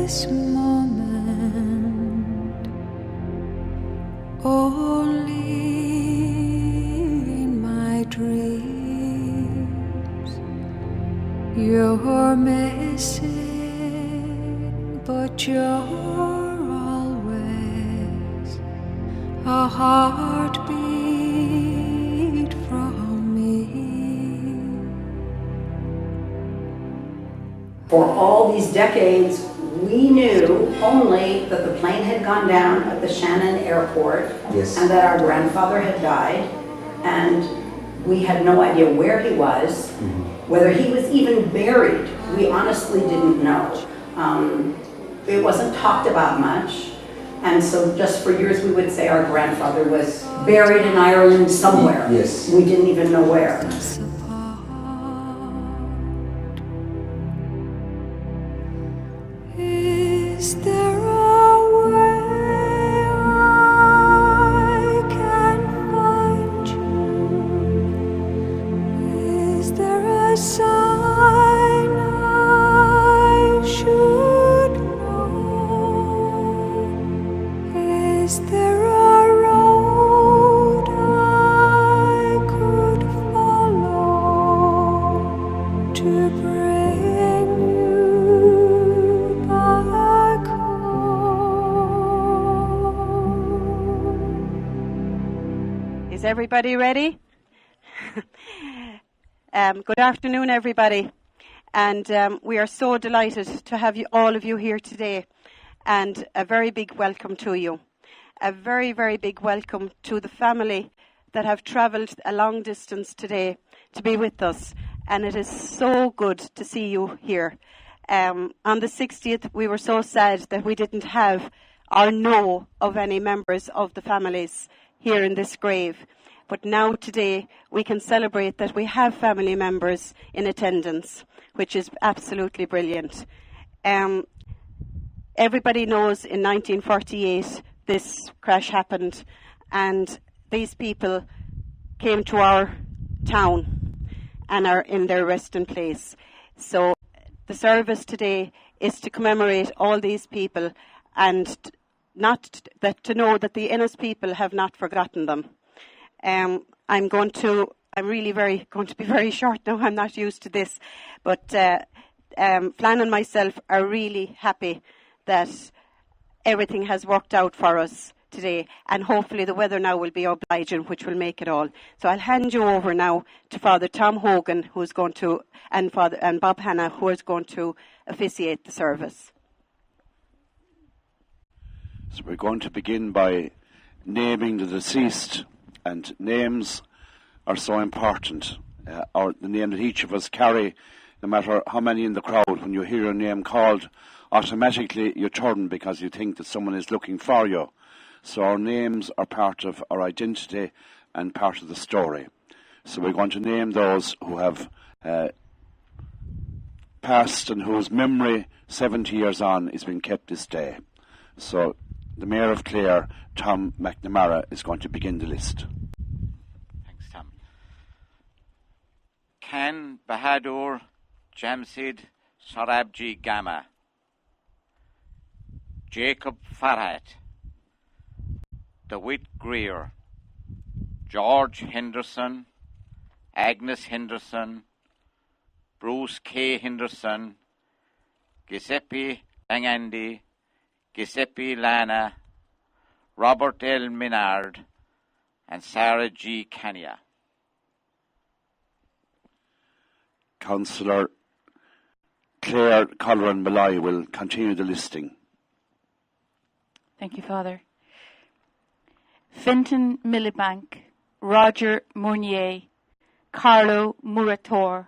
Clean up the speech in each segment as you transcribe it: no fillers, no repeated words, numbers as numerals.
this moment, only in my dreams. You're missing, but you're always a heartbeat from me. For all these decades, we knew only that the plane had gone down at the Shannon Airport, yes, and that our grandfather had died, and we had no idea where he was, whether he was even buried. We honestly didn't know. It wasn't talked about much, and so just for years we would say our grandfather was buried in Ireland somewhere. Yes. We didn't even know where. Is there a way I can find you? Is there a sign I should know? Is there a road I could follow to bring you back home? Is everybody ready? Good afternoon, everybody. And we are so delighted to have all of you here today. And a very big welcome to you. A very, very big welcome to the family that have travelled a long distance today to be with us. And it is so good to see you here. On the 60th, we were so sad that we didn't have or know of any members of the families here in this grave. But now today, we can celebrate that we have family members in attendance, which is absolutely brilliant. Everybody knows in 1948 this crash happened, and these people came to our town and are in their resting place. So the service today is to commemorate all these people, and to know that the Ennis people have not forgotten them. I'm really going to be very short now. I'm not used to this, but Flann and myself are really happy that everything has worked out for us today, and hopefully the weather now will be obliging, which will make it all. So I'll hand you over now to Father Tom Hogan, who's going to, and Bob Hanna, who is going to officiate the service. So we're going to begin by naming the deceased, and names are so important. Or the name that each of us carry, no matter how many in the crowd, when you hear your name called, automatically you turn because you think that someone is looking for you. So our names are part of our identity and part of the story. So we're going to name those who have passed and whose memory 70 years on is being kept this day. So the Mayor of Clare, Tom McNamara, is going to begin the list. Thanks, Tom. Ken Bahadur Jamsid Sarabji Gama, Jacob Farhat, DeWitt Greer, George Henderson, Agnes Henderson, Bruce K. Henderson, Giuseppe Langandi, Giuseppe Lana, Robert L. Minard, and Sarah G. Kanya. Councillor Clare Colleran Malloy will continue the listing. Thank you, Father. Fenton Millibank, Roger Mournier, Carlo Murator,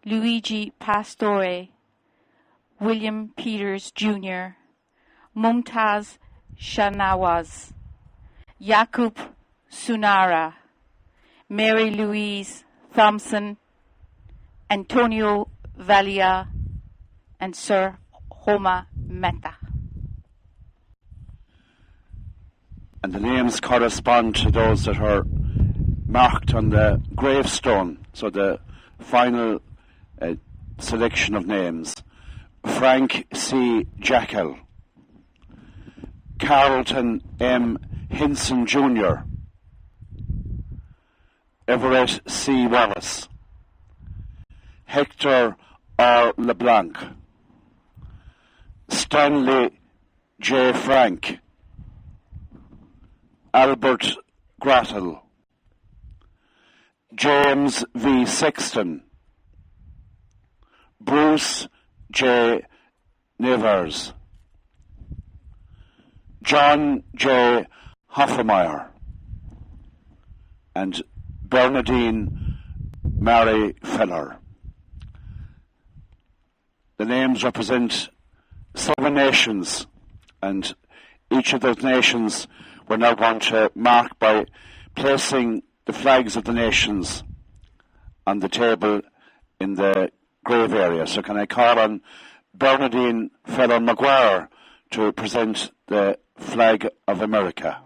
Luigi Pastore, William Peters Jr., Mumtaz Shanawaz, Jakub Sunara, Mary Louise Thompson, Antonio Valia, and Sir Homa Mehta. And the names correspond to those that are marked on the gravestone. So the final selection of names Frank C. Jackal, Carlton M. Hinson Jr., Everett C. Wallace, Hector R. LeBlanc, Stanley J. Frank, Albert Grattel, James V. Sexton, Bruce J. Nevers, John J. Hoffmeyer, and Bernadine Mary Feller. The names represent 7 nations, and each of those nations we're now going to mark by placing the flags of the nations on the table in the grave area. So can I call on Bernadine Feller Maguire to present the flag of America?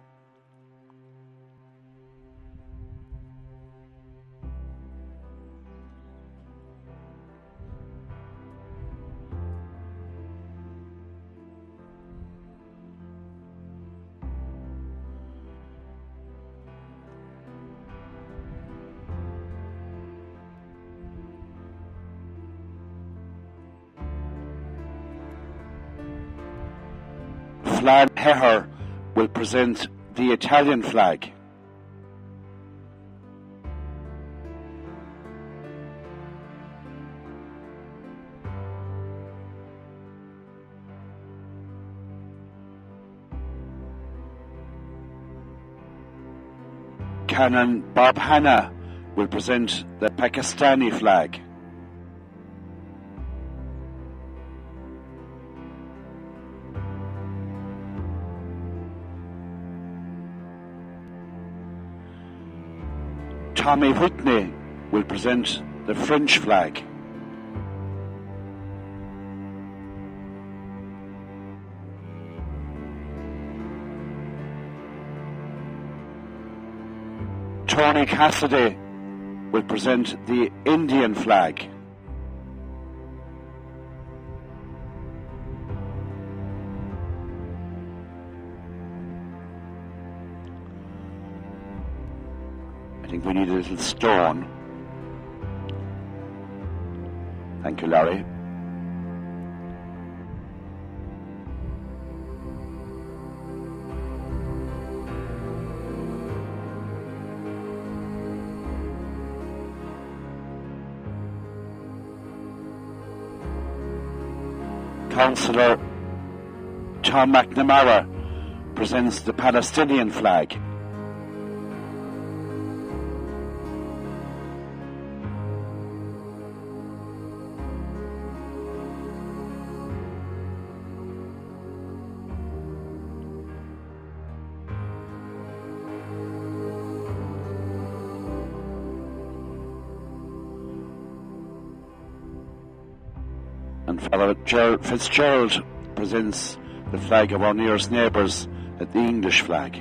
Flan Heher will present the Italian flag. Canon Bob Hanna will present the Pakistani flag. Tommy Whitney will present the French flag. Tony Cassidy will present the Indian flag. I think we need a little stone. Thank you, Larry. Councillor Tom McNamara presents the Palestinian flag. And Father Fitzgerald presents the flag of our nearest neighbours, the English flag.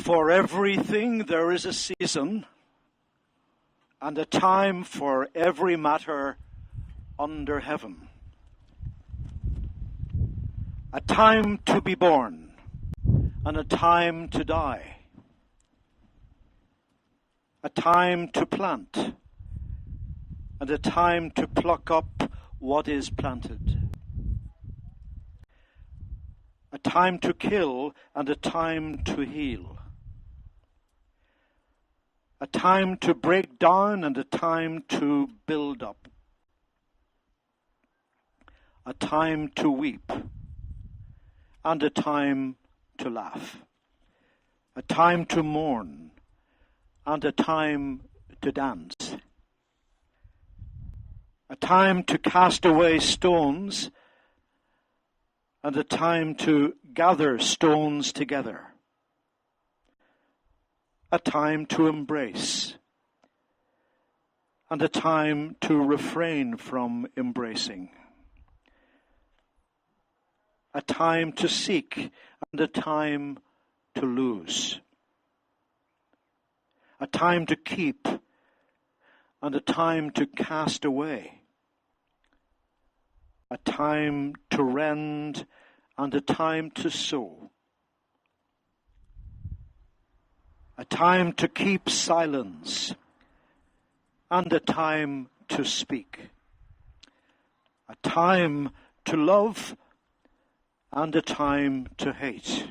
For everything there is a season, and a time for every matter under heaven. A time to be born, and a time to die. A time to plant, and a time to pluck up what is planted. A time to kill, and a time to heal. A time to break down, and a time to build up. A time to weep, and a time to laugh. A time to mourn, and a time to dance. A time to cast away stones, and a time to gather stones together. A time to embrace, and a time to refrain from embracing. A time to seek, and a time to lose. A time to keep, and a time to cast away. A time to rend, and a time to sow. A time to keep silence, and a time to speak. A time to love, and a time to hate.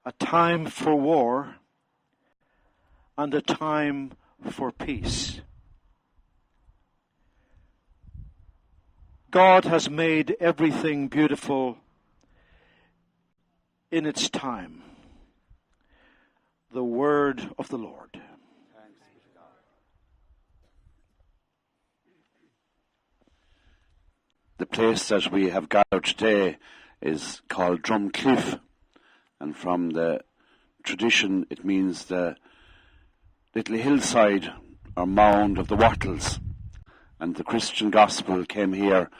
A time for war, and a time for peace. God has made everything beautiful in its time. The word of the Lord. The place that we have gathered today is called Drumcliff, and from the tradition it means the little hillside or mound of the Wattles. And the Christian gospel came here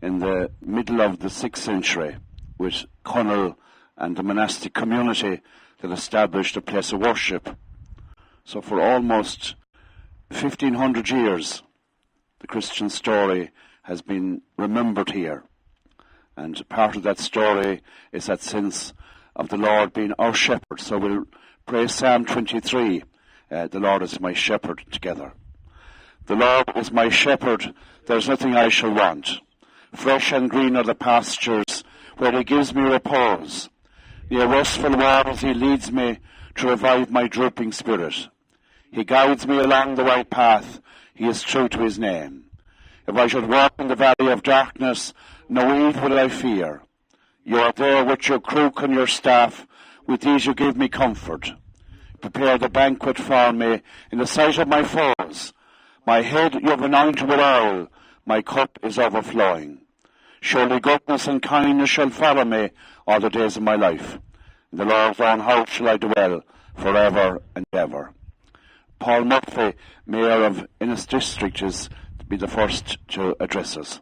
in the middle of the 6th century with Connell and the monastic community that established a place of worship. So for almost 1,500 years, the Christian story has been remembered here. And part of that story is that sense of the Lord being our shepherd. So we'll pray Psalm 23, the Lord is my shepherd, together. The Lord is my shepherd, there's nothing I shall want. Fresh and green are the pastures, where he gives me repose. Near restful waters he leads me to revive my drooping spirit. He guides me along the right path, he is true to his name. If I should walk in the valley of darkness, no evil will I fear. You are there with your crook and your staff, with these you give me comfort. Prepare the banquet for me in the sight of my foes. My head you have anointed with oil, my cup is overflowing. Surely goodness and kindness shall follow me all the days of my life. In the Lord's own house shall I dwell forever and ever. Paul Murphy, Mayor of Ennis District, is to be the first to address us.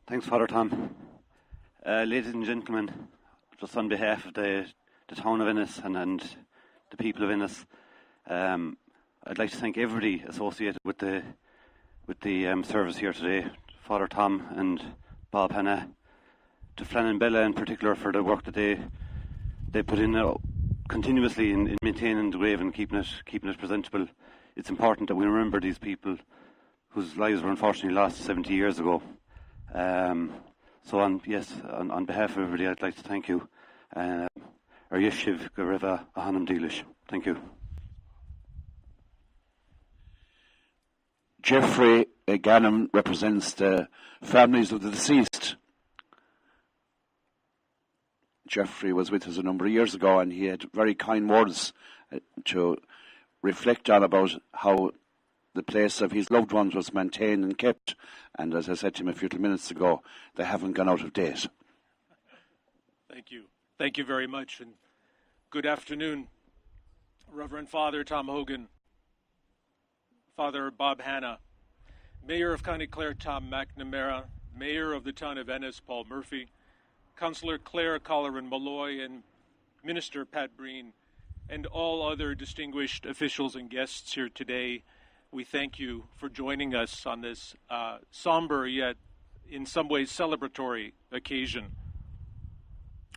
Thanks, Father Tom. Ladies and gentlemen, just on behalf of the town of Ennis and the people of Ennis, I'd like to thank everybody associated with the service here today, Father Tom and Bob Hannah, to Flann and Bella in particular for the work that they put in continuously in maintaining the grave and keeping it presentable. It's important that we remember these people whose lives were unfortunately lost 70 years ago. So on behalf of everybody, I'd like to thank you. Ar yishiv gareva ahanam dilish. Thank you. Jeffrey Gannon represents the families of the deceased. Jeffrey was with us a number of years ago, and he had very kind words to reflect on about how the place of his loved ones was maintained and kept. And as I said to him a few minutes ago, they haven't gone out of date. Thank you. Thank you very much, and good afternoon, Reverend Father Tom Hogan, Father Bob Hanna, Mayor of County Clare Tom McNamara, Mayor of the town of Ennis Paul Murphy, Councillor Clare Colleran Malloy, and Minister Pat Breen, and all other distinguished officials and guests here today. We thank you for joining us on this somber yet in some ways celebratory occasion.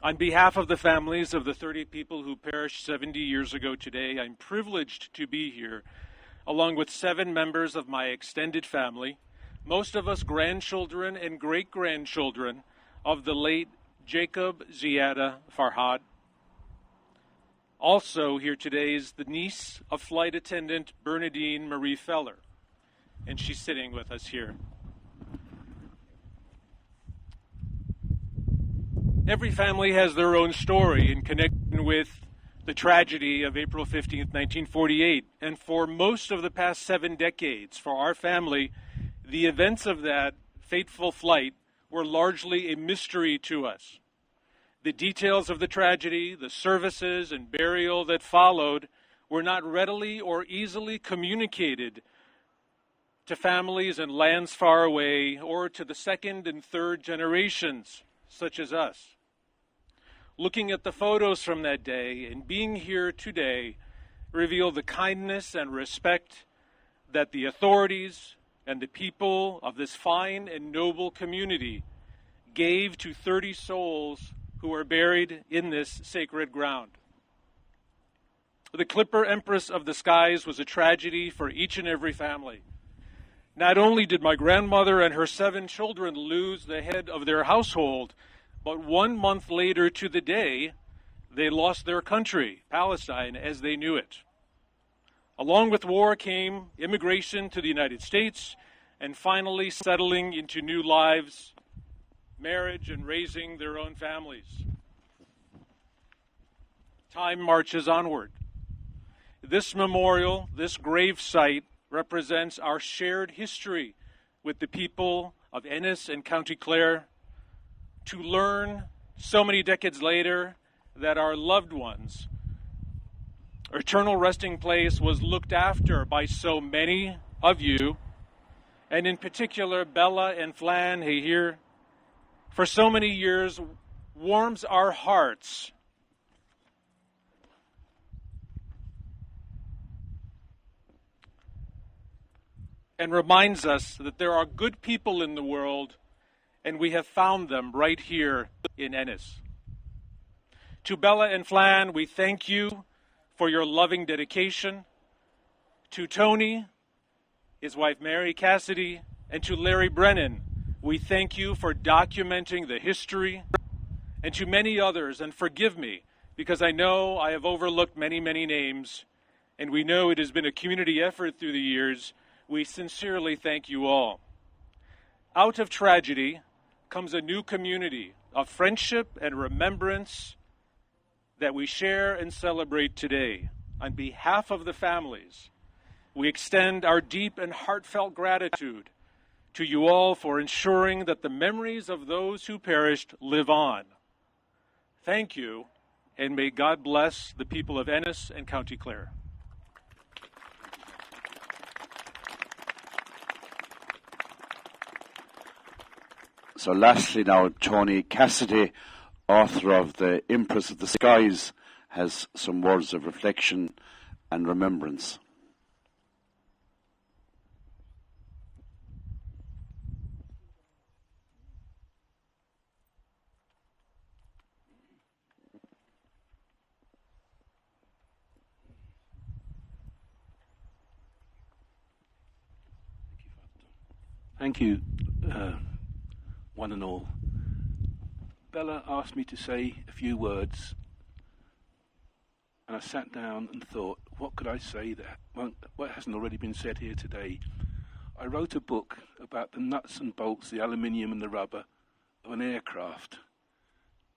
On behalf of the families of the 30 people who perished 70 years ago today, I'm privileged to be here along with 7 members of my extended family, most of us grandchildren and great-grandchildren of the late Jacob Ziada Farhad. Also here today is the niece of flight attendant Bernadine Marie Feller, and she's sitting with us here. Every family has their own story in connection with the tragedy of April 15th, 1948, and for most of the past 7 decades, for our family, the events of that fateful flight were largely a mystery to us. The details of the tragedy, the services and burial that followed were not readily or easily communicated to families in lands far away or to the second and third generations, such as us. Looking at the photos from that day and being here today reveal the kindness and respect that the authorities and the people of this fine and noble community gave to 30 souls who are buried in this sacred ground. The Clipper Empress of the Skies was a tragedy for each and every family. Not only did my grandmother and her 7 children lose the head of their household, but 1 month later to the day, they lost their country, Palestine, as they knew it. Along with war came immigration to the United States and finally settling into new lives, marriage, and raising their own families. Time marches onward. This memorial, this grave site, represents our shared history with the people of Ennis and County Clare, to learn so many decades later that our loved ones' eternal resting place was looked after by so many of you, and in particular Bella and Flan here, for so many years, warms our hearts and reminds us that there are good people in the world, and we have found them right here in Ennis. To Bella and Flan, we thank you for your loving dedication. To Tony, his wife Mary Cassidy, and to Larry Brennan, we thank you for documenting the history, and to many others, and forgive me, because I know I have overlooked many, many names, and we know it has been a community effort through the years. We sincerely thank you all. Out of tragedy comes a new community of friendship and remembrance that we share and celebrate today. On behalf of the families, we extend our deep and heartfelt gratitude to you all for ensuring that the memories of those who perished live on. Thank you, and may God bless the people of Ennis and County Clare. So lastly now, Tony Cassidy, author of The Empress of the Skies, has some words of reflection and remembrance. Thank you, one and all. Bella asked me to say a few words, and I sat down and thought, what could I say that what hasn't already been said here today? I wrote a book about the nuts and bolts, the aluminium and the rubber of an aircraft.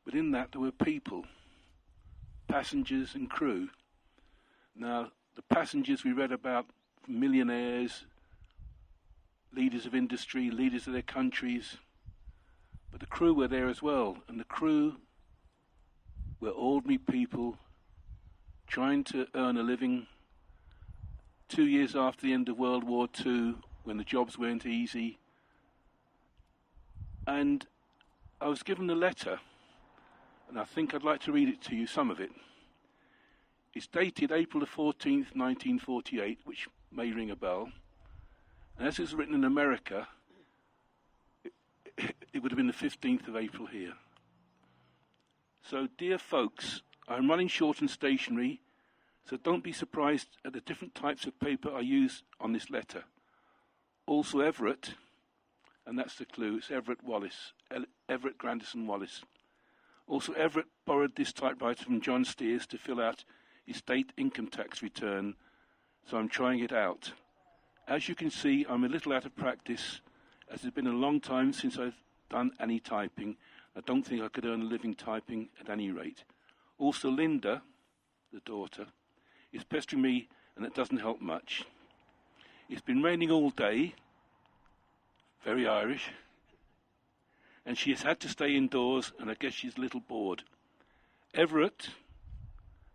But in that there were people, passengers and crew. Now, the passengers we read about, millionaires, leaders of industry, leaders of their countries, but the crew were there as well, and the crew We're ordinary people trying to earn a living 2 years after the end of World War II, when the jobs weren't easy. And I was given a letter, and I think I'd like to read it to you, some of it. It's dated April the 14th, 1948, which may ring a bell. And as it's written in America, it would have been the 15th of April here. So, dear folks, I'm running short on stationery, so don't be surprised at the different types of paper I use on this letter. Also Everett, and that's the clue, it's Everett Wallace, Everett Grandison Wallace. Also Everett borrowed this typewriter from John Steers to fill out his state income tax return, so I'm trying it out. As you can see, I'm a little out of practice, as it's been a long time since I've done any typing. I don't think I could earn a living typing at any rate. Also Linda, the daughter, is pestering me, and it doesn't help much. It's been raining all day, very Irish, and she has had to stay indoors, and I guess she's a little bored. Everett,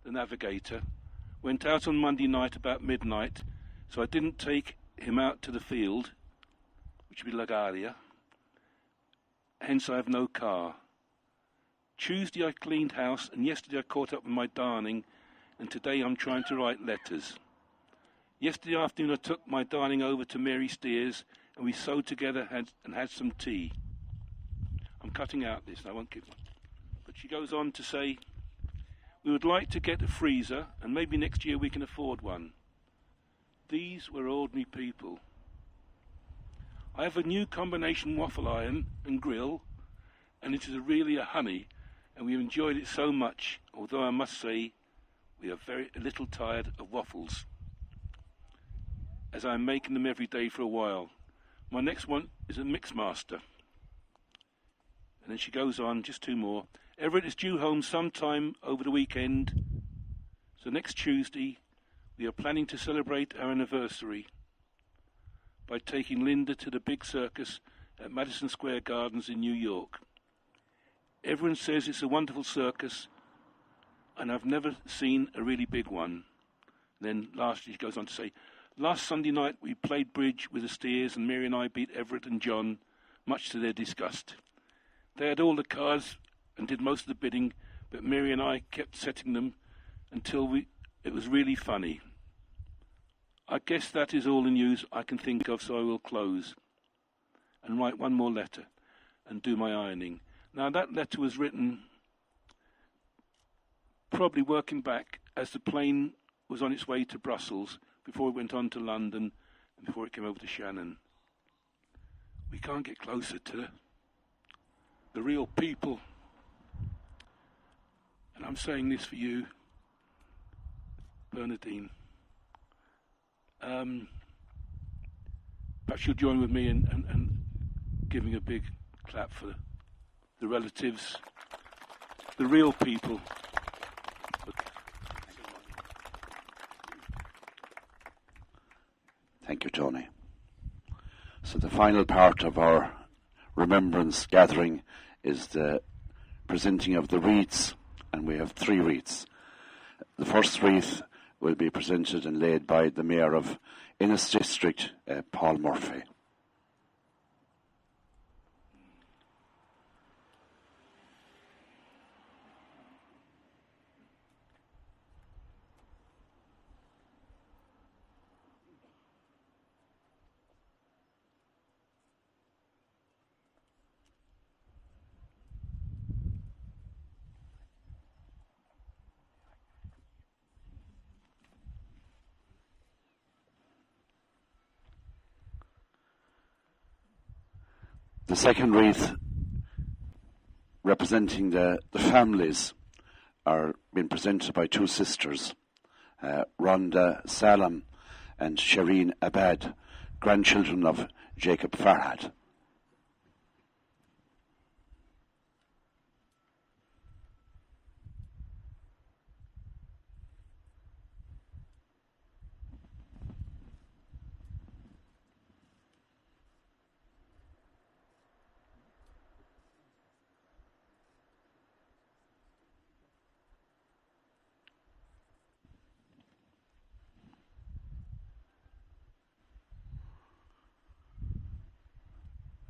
the navigator, went out on Monday night about midnight, so I didn't take him out to the field, which would be Lagaria. Hence I have no car. Tuesday I cleaned house, and yesterday I caught up with my darning, and today I'm trying to write letters. Yesterday afternoon I took my darling over to Mary Steers, and we sewed together and had some tea. I'm cutting out this, and I won't give one. But she goes on to say, we would like to get a freezer, and maybe next year we can afford one. These were ordinary people. I have a new combination waffle iron and grill, and it is really a honey, and we have enjoyed it so much, although I must say we are a little tired of waffles, as I am making them every day for a while. My next one is a Mixmaster. And then she goes on, just two more. Everett is due home sometime over the weekend, so next Tuesday we are planning to celebrate our anniversary by taking Linda to the big circus at Madison Square Gardens in New York. Everyone says it's a wonderful circus, and I've never seen a really big one. Then lastly she goes on to say, last Sunday night we played bridge with the Steers, and Mary and I beat Everett and John, much to their disgust. They had all the cards and did most of the bidding, but Mary and I kept setting them until it was really funny. I guess that is all the news I can think of, so I will close and write one more letter and do my ironing. Now that letter was written probably working back as the plane was on its way to Brussels, before it went on to London and before it came over to Shannon. We can't get closer to the real people. And I'm saying this for you, Bernadine. Perhaps you'll join with me in giving a big clap for the relatives, the real people. Thank you, Tony. So the final part of our remembrance gathering is the presenting of the wreaths, and we have 3 wreaths. The first wreath will be presented and laid by the Mayor of Innis District, Paul Murphy. The second wreath, representing the families, are being presented by 2 sisters, Rhonda Salam and Shireen Abad, grandchildren of Jacob Farhad.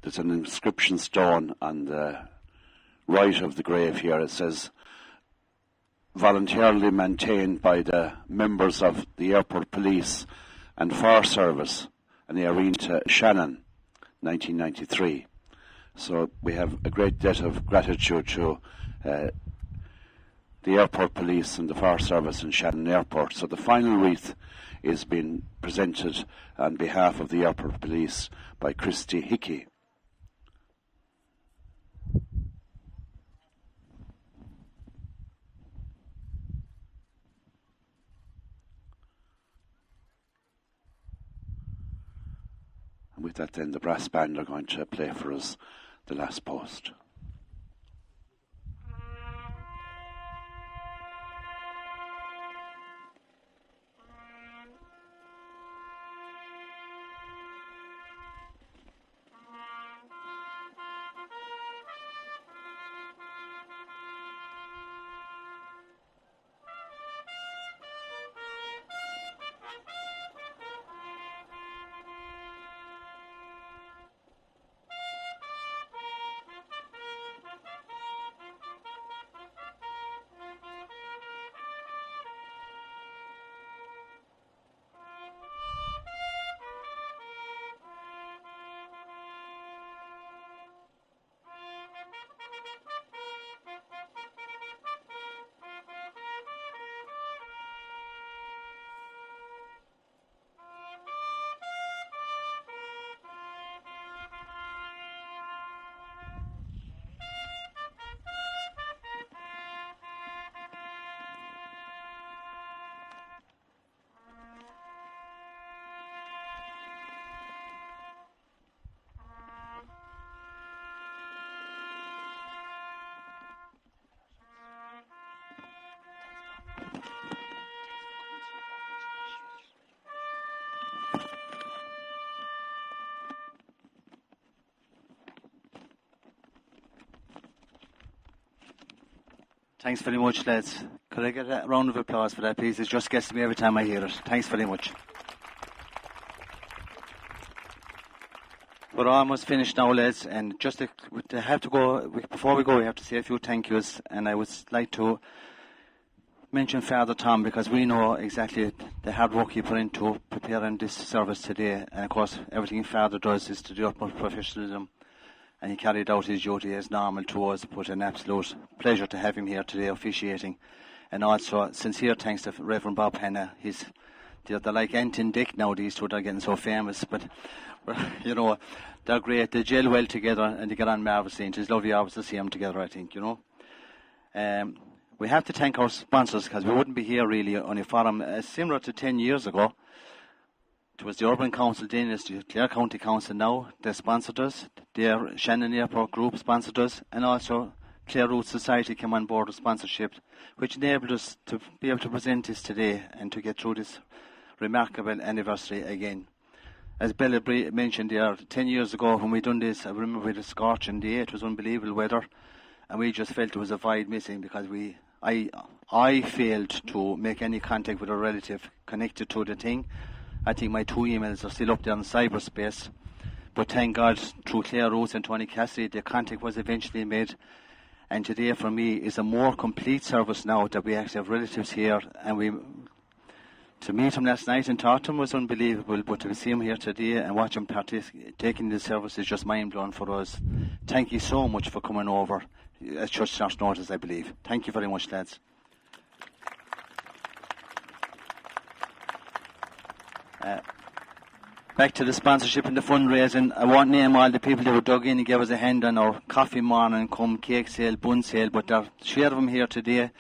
there's an inscription stone on the right of the grave here. It says, voluntarily maintained by the members of the airport police and fire service, and they are into Shannon, 1993. So we have a great debt of gratitude to the airport police and the fire service in Shannon Airport. So the final wreath is being presented on behalf of the airport police by Christy Hickey. And with that then, the brass band are going to play for us the last post. Thanks very much, lads. Could I get a round of applause for that, please? It just gets to me every time I hear it. Thanks very much. We're almost finished now, lads, and just to have to go, before we go, we have to say a few thank yous, and I would like to mention Father Tom, because we know exactly the hard work he put into preparing this service today, and of course everything Father does is to the utmost professionalism, and he carried out his duty as normal to us. But an absolute pleasure to have him here today officiating. And also sincere thanks to Reverend Bob Hanna. They're like Ant and Dick now, these two. They're getting so famous, but you know, they're great. They gel well together and they get on marvellously. It's lovely always to see them together, I think, you know. We have to thank our sponsors, because we wouldn't be here really on a forum similar to 10 years ago. It was the Urban Council then, it's the Clare County Council now. They sponsored us. Their Shannon Airport Group sponsored us. And also Clare Roots Society came on board with sponsorship, which enabled us to be able to present this today and to get through this remarkable anniversary again. As Bella mentioned there, 10 years ago when we done this, I remember we had a scorching day. It was unbelievable weather. And we just felt there was a void missing, because I failed to make any contact with a relative connected to the thing. I think my 2 emails are still up there in cyberspace. But thank God, through Clare Rose and Tony Cassidy, the contact was eventually made. And today, for me, is a more complete service now that we actually have relatives here. And to meet him last night and talk to him was unbelievable. But to see him here today and watch him taking the service is just mind-blowing for us. Thank you so much for coming over. At such short notice, I believe. Thank you very much, lads. Back to the sponsorship and the fundraising. I won't name all the people that were dug in and gave us a hand on our coffee morning, cake sale, bun sale, but there are 3 of them here today,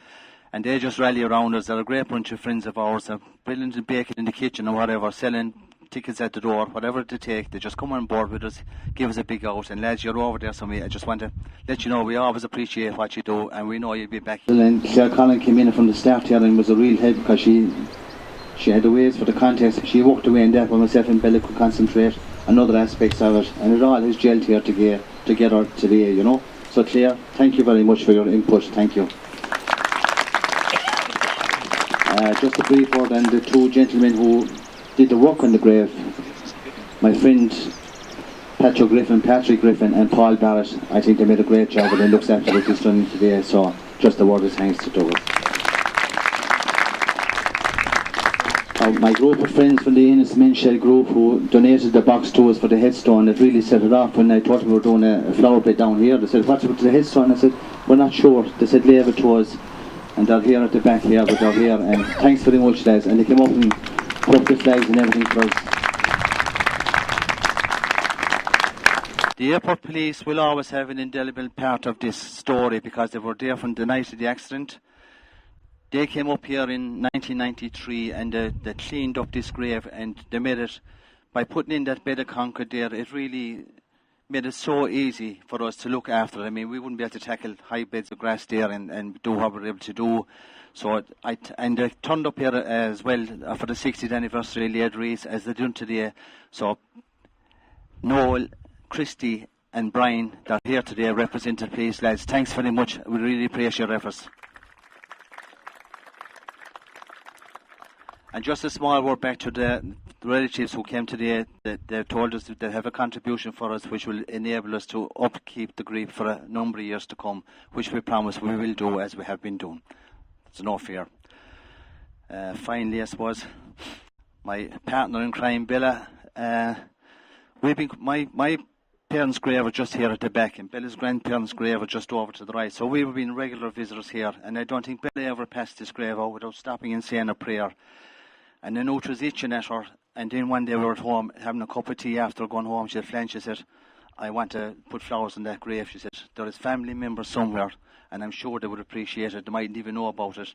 and they just rally around us. They're a great bunch of friends of ours. They're brilliant at baking in the kitchen or whatever, selling tickets at the door, whatever they take. They just come on board with us, give us a big out. And lads, you're over there, so I just want to let you know we always appreciate what you do, and we know you'll be back. And Claire Collin came in from the start here and was a real help, because she had the ways for the contest. She walked away in that when myself and Bella could concentrate on other aspects of it, and it all has gelled here together today, you know. So Claire, thank you very much for your input. Thank you. Just a brief word on the 2 gentlemen who did the work on the grave. My friend Patrick Griffin and Paul Barrett. I think they made a great job and it looks absolutely stunning today, so just a word of thanks to Douglas. My group of friends from the Ennis Minshell group who donated the box to us for the headstone, it really set it off. When I thought we were doing a flower bed down here, they said, what's with the headstone? I said, we're not sure. They said, leave it to us. And they're here at the back here, but they're here. And thanks very much, lads. And they came up and put up the flags and everything for us. The airport police will always have an indelible part of this story because they were there from the night of the accident. They came up here in 1993 and they cleaned up this grave, and they made it, by putting in that bed of concrete there, it really made it so easy for us to look after it. I mean, we wouldn't be able to tackle high beds of grass there and do what we were able to do. So they turned up here as well for the 60th anniversary, laid wreaths as they're doing today. So Noel, Christy and Brian, they're here today representing the police, lads. Thanks very much. We really appreciate your efforts. And just a small word back to the relatives who came today. They told us that they have a contribution for us which will enable us to upkeep the grief for a number of years to come, which we promise we will do as we have been doing. There's no fear. Finally, I suppose, my partner in crime, Bella, my parents' grave are just here at the back, and Bella's grandparents' grave are just over to the right. So we've been regular visitors here, and I don't think Bella ever passed this grave out without stopping and saying a prayer. And I know it was itching at her, and then one day we were at home having a cup of tea after going home. She said, she said, I want to put flowers on that grave. She said, there is family members somewhere, and I'm sure they would appreciate it. They mightn't even know about it.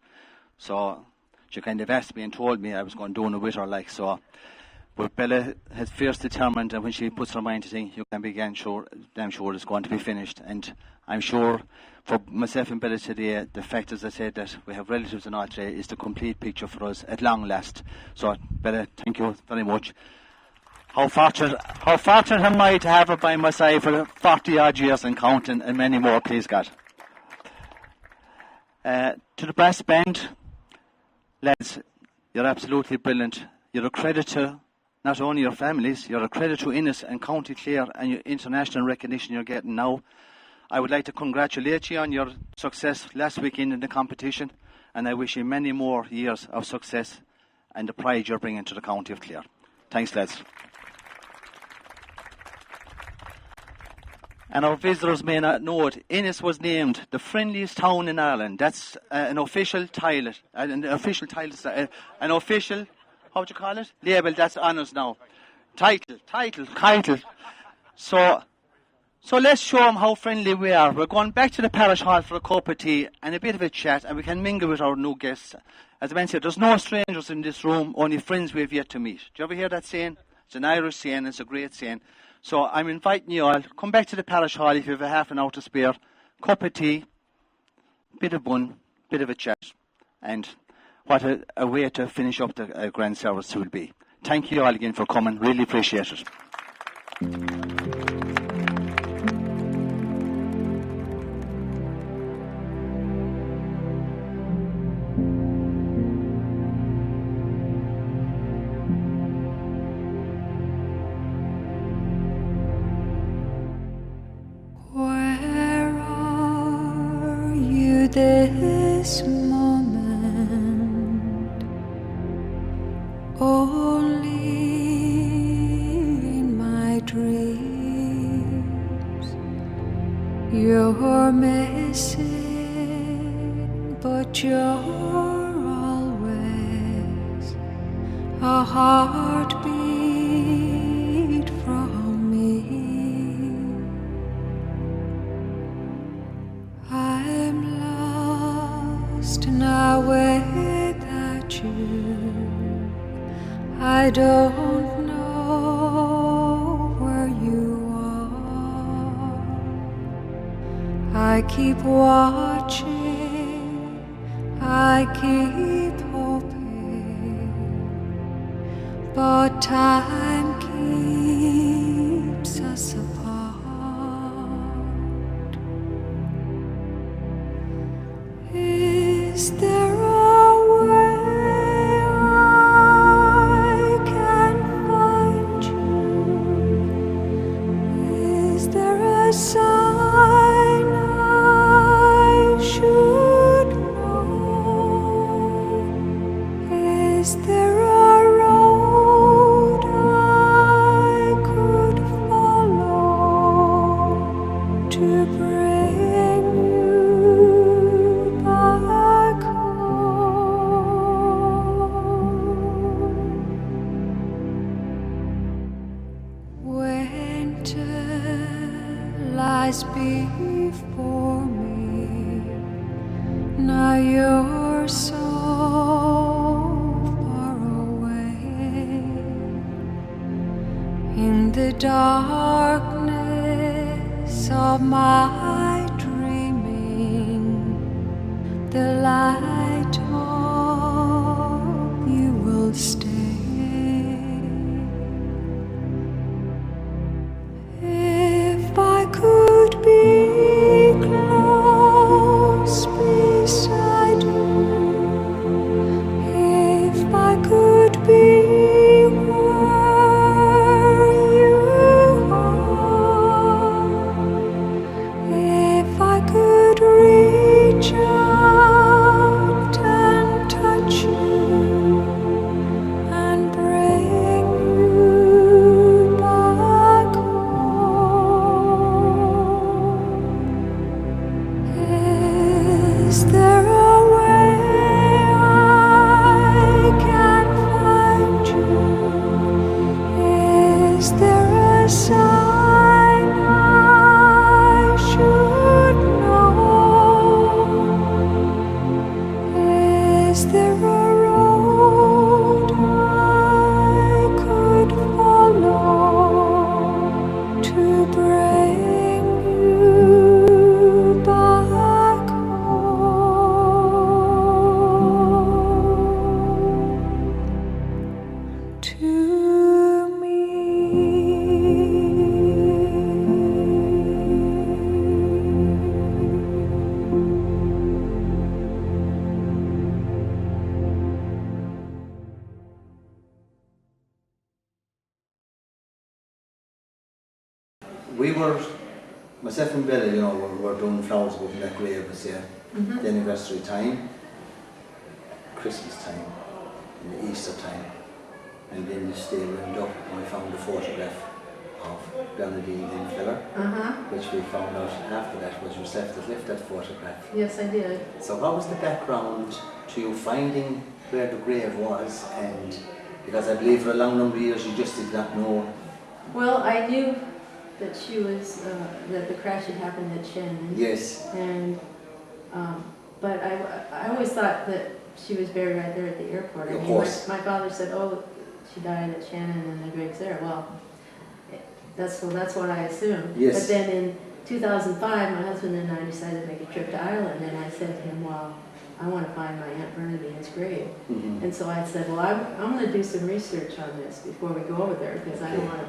So she kind of asked me and told me I was going to do it with her, like so. But Bella has fierce determined, and when she puts her mind to things, you can be damn sure it's going to be finished. And I'm sure for myself and Bella today, the fact, as I said, that we have relatives and all today is the complete picture for us at long last. So Bella, thank you very much. How fortunate am I to have her by my side for 40 odd years and counting, and many more, please God. To the brass band, lads, you're absolutely brilliant. You're a credit to not only your families, you're a credit to Ennis and County Clare and your international recognition you're getting now. I would like to congratulate you on your success last weekend in the competition, and I wish you many more years of success and the pride you're bringing to the County of Clare. Thanks, lads. And our visitors may not know it, Ennis was named the friendliest town in Ireland. That's an official title, how would you call it? Label, that's on us now. Title. So let's show them how friendly we are. We're going back to the parish hall for a cup of tea and a bit of a chat, and we can mingle with our new guests. As I mentioned, there's no strangers in this room, only friends we've yet to meet. Do you ever hear that saying? It's an Irish saying, it's a great saying. So I'm inviting you all, come back to the parish hall if you have a half an hour to spare, cup of tea, bit of bun, bit of a chat, and what a way to finish up the grand service will be. Thank you all again for coming, really appreciate it. Where are you this moment? Only in my dreams. You're missing, but you're always a heartbeat from me. I'm lost now without you. I don't know where you are. I keep watching, I keep hoping, but time keeps us apart. Is there a way I can find you a sign I should know? Is there a road I could follow to bring you back home? Winter lies before me. Now you're so far away. In the darkness of my dreaming, the light of you will stay. If I could be close beside you, if I could be where you are, if I could reach out and touch you and bring you back home. Is there a way I can find you? Is there a sign I should know? Is there a road I could follow to bring you back home to me? We were, myself and Bella, you know, were doing flowers above in that grave this year. The anniversary time, Christmas time, and the Easter time. And then this day we went up and we found a photograph of Bernadine and Clare, which we found out after that was yourself that left that photograph. Yes, I did. So what was the background to you finding where the grave was? And because I believe for a long number of years you just did not know. Well, I knew that she was, that the crash had happened at Shannon. Yes. And, but I always thought that she was buried right there at the airport. I Of mean, course. my father said, oh, she died at Shannon and the grave's there. Well, that's what I assumed. Yes. But then in 2005, my husband and I decided to make a trip to Ireland, and I said to him, well, I want to find my Aunt Bernadine's grave. And so I said, well, I'm going to do some research on this before we go over there, because I don't want to,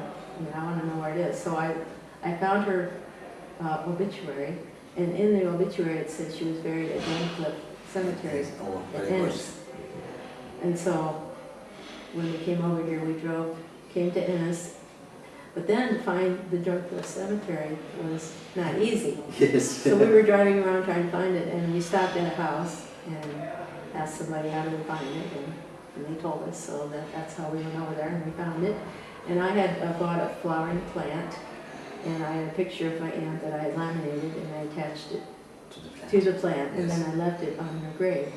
I want to know where it is. So I found her obituary, and in the obituary it said she was buried at Cliff Cemetery Oh, at very good. Ennis. And so when we came over here, we came to Ennis, but then to find the Cliff Cemetery was not easy. Yes. So we were driving around trying to find it, and we stopped at a house and asked somebody how to find it, and they told us, so that's how we went over there and we found it. And I had bought a flowering plant, and I had a picture of my aunt that I had laminated, and I attached it to the plant, and then I left it on her grave.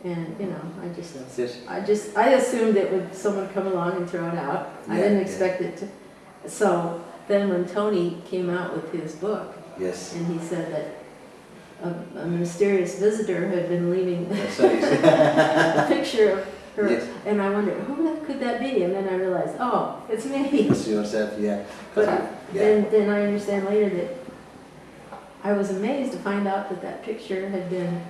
And you know, I assumed it would someone come along and throw it out. I didn't expect it to. So then when Tony came out with his book, yes, and he said that a mysterious visitor had been leaving a picture of her, yes, and I wondered who could that be, and then I realized, oh, it's me. it's yourself, yeah. But then I understand later that I was amazed to find out that picture had been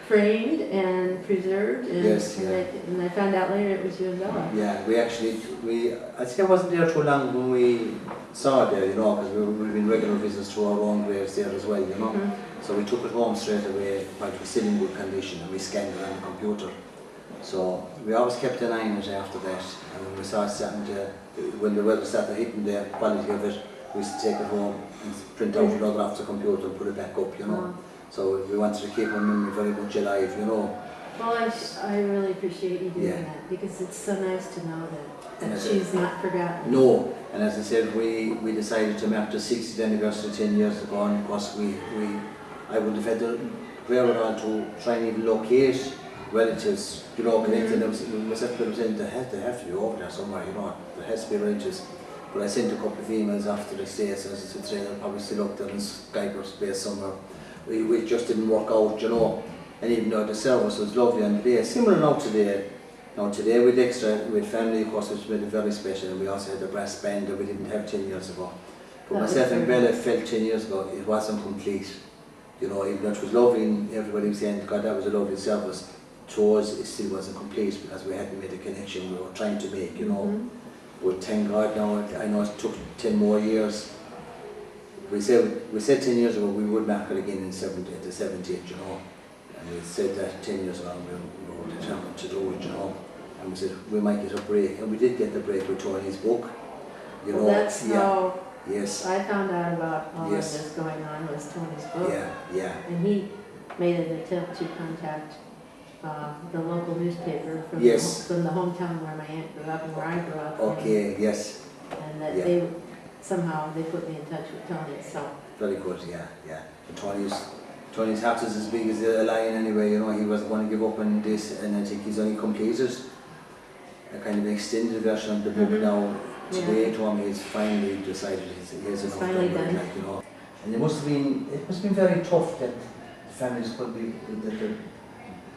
framed and preserved, and, yes, and I found out later it was you and Bella. Yeah, I think I wasn't there too long when we saw it there, you know, because we've been regular visits to our own graves there as well, you know. So we took it home straight away while it was still in good condition, and we scanned it on the computer. So we always kept an eye on it after that, and when we saw it starting to, when the weather started hitting the quality of it, we used to take it home and print out another off the computer and put it back up, you know. So we wanted to keep her memory very much alive, you know. Well, I really appreciate you doing Yeah. that, because it's so nice to know And that as she's not forgotten. No, and as I said, we decided to mark the 60th anniversary 10 years ago, and of course I would have had the wherewithal to try and even locate relatives, you know, connected. Myself saying they have to be over there somewhere, you know, there has to be relatives. But I sent a couple of emails after the States, and as I said, they're probably still up there in Skyper's base somewhere. We just didn't work out, you know, and even though the service was lovely on the day, similar now today. Now today with family, of course, which made it very special, and we also had a brass band that we didn't have 10 years ago. But myself and Bella felt 10 years ago it wasn't complete. You know, even though it was lovely and everybody was saying, God, that was a lovely service, to us it still wasn't complete because we hadn't made the connection we were trying to make, you know. But thank God now, I know it took 10 more years. We said 10 years ago we would mark it again in the 70th, you know. And we said that 10 years ago we were determined to do it, you know. And we said we might get a break, and we did get the break with Tony's book. You know, That's how yes. I found out about all Yes. of this going on was Tony's book. Yeah. And he made an attempt to contact the local newspaper from, Yes. from the hometown where my aunt grew up and where I grew up. Okay, yes. And that Yeah. they somehow they put me in touch with Tony. So Very good, yeah. And Tony's heart is as big as a lion anyway, you know. He wasn't going to give up on this, and I think he's only completed a kind of extended version of the book now. Today, Tommy has finally decided he has enough finally done, done. like, you know. And it must have been very tough that the families could be, that the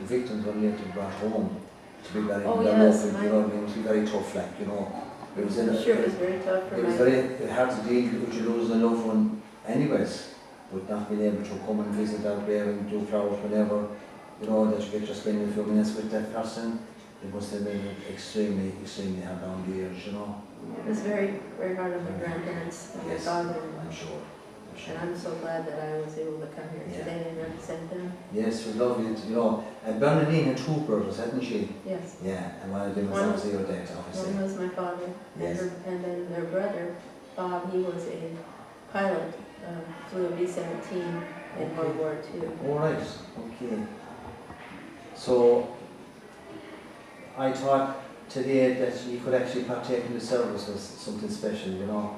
victims were later brought home to be buried in their yes, local, you know. It must be very tough, like, you know. It was I'm sure it was very tough for It was very hard to deal with you losing a loved one anyways, but not being able to come and visit out there and do flowers whenever, you know, that you get to spend a few minutes with that person. It must have been extremely, extremely hard down the years, you know. It was very, very hard on my grandparents and my Yes, father. I'm sure. And I'm so glad that I was able to come here today and represent them. Yes, it was lovely, you know. And Bernadine had two brothers, hadn't she? Yes. Yeah, and one of them was obviously your dad, obviously. One was my father, Yes. and then their brother, Bob, he was a pilot, flew a B-17 in World War II. All right, okay. So, I thought today that you could actually partake in the service was something special, you know.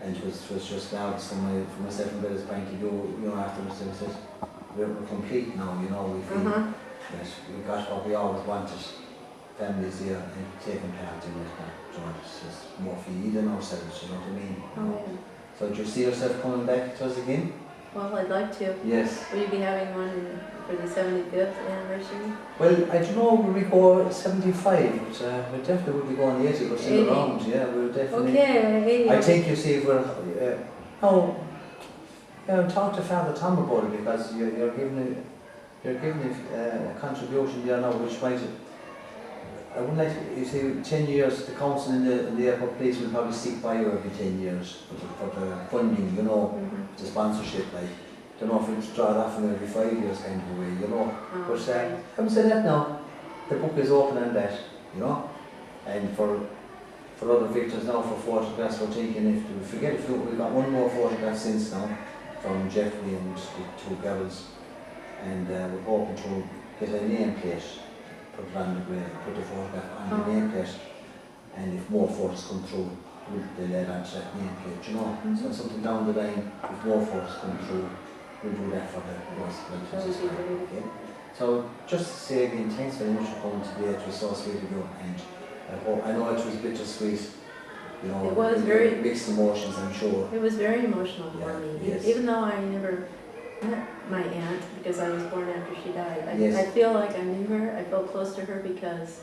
And it was just now from myself and Bella's point of view, you know, afterwards I said, we're complete now, you know, we feel that we got what we always wanted. Families here and taking part in it, you know, it's just more for you than ourselves, you know what I mean? Oh, yeah. So do you see yourself coming back to us again? Well, I'd like to. Yes. Will you be having one for the 75th anniversary? Well, I don't know, will we go 75, but we definitely will be going 80, we're still 80. around, yeah, we'll definitely. Okay, 80. I think, you see, we're, talk to Father Tom about it, because you're giving a contribution there now, which might, I wouldn't like to, you see, 10 years, the council in the airport place will probably stick by you every 10 years for the funding, you know, the sponsorship, like. I don't know if it's drawn off from every 5 years kind of way, you know. But having said that now, the book is open on that, you know. And for other victims now, for photographs, we're thinking we've got one more photograph since now from Jeffrey and the two girls, and we're hoping to get a nameplate, put it on the grave, put the photograph on the nameplate, and if more photos come through, they'll add on to that nameplate, you know. So something down the line, if more photos come through, we'll do that for the rest. Okay. So just to say again, thanks very much for coming today. It was so sweet of you, and I know it was bittersweet. You know, it was very mixed emotions, I'm sure. It was very emotional for me, yes. Even though I never met my aunt because I was born after she died. I feel like I knew her. I felt close to her because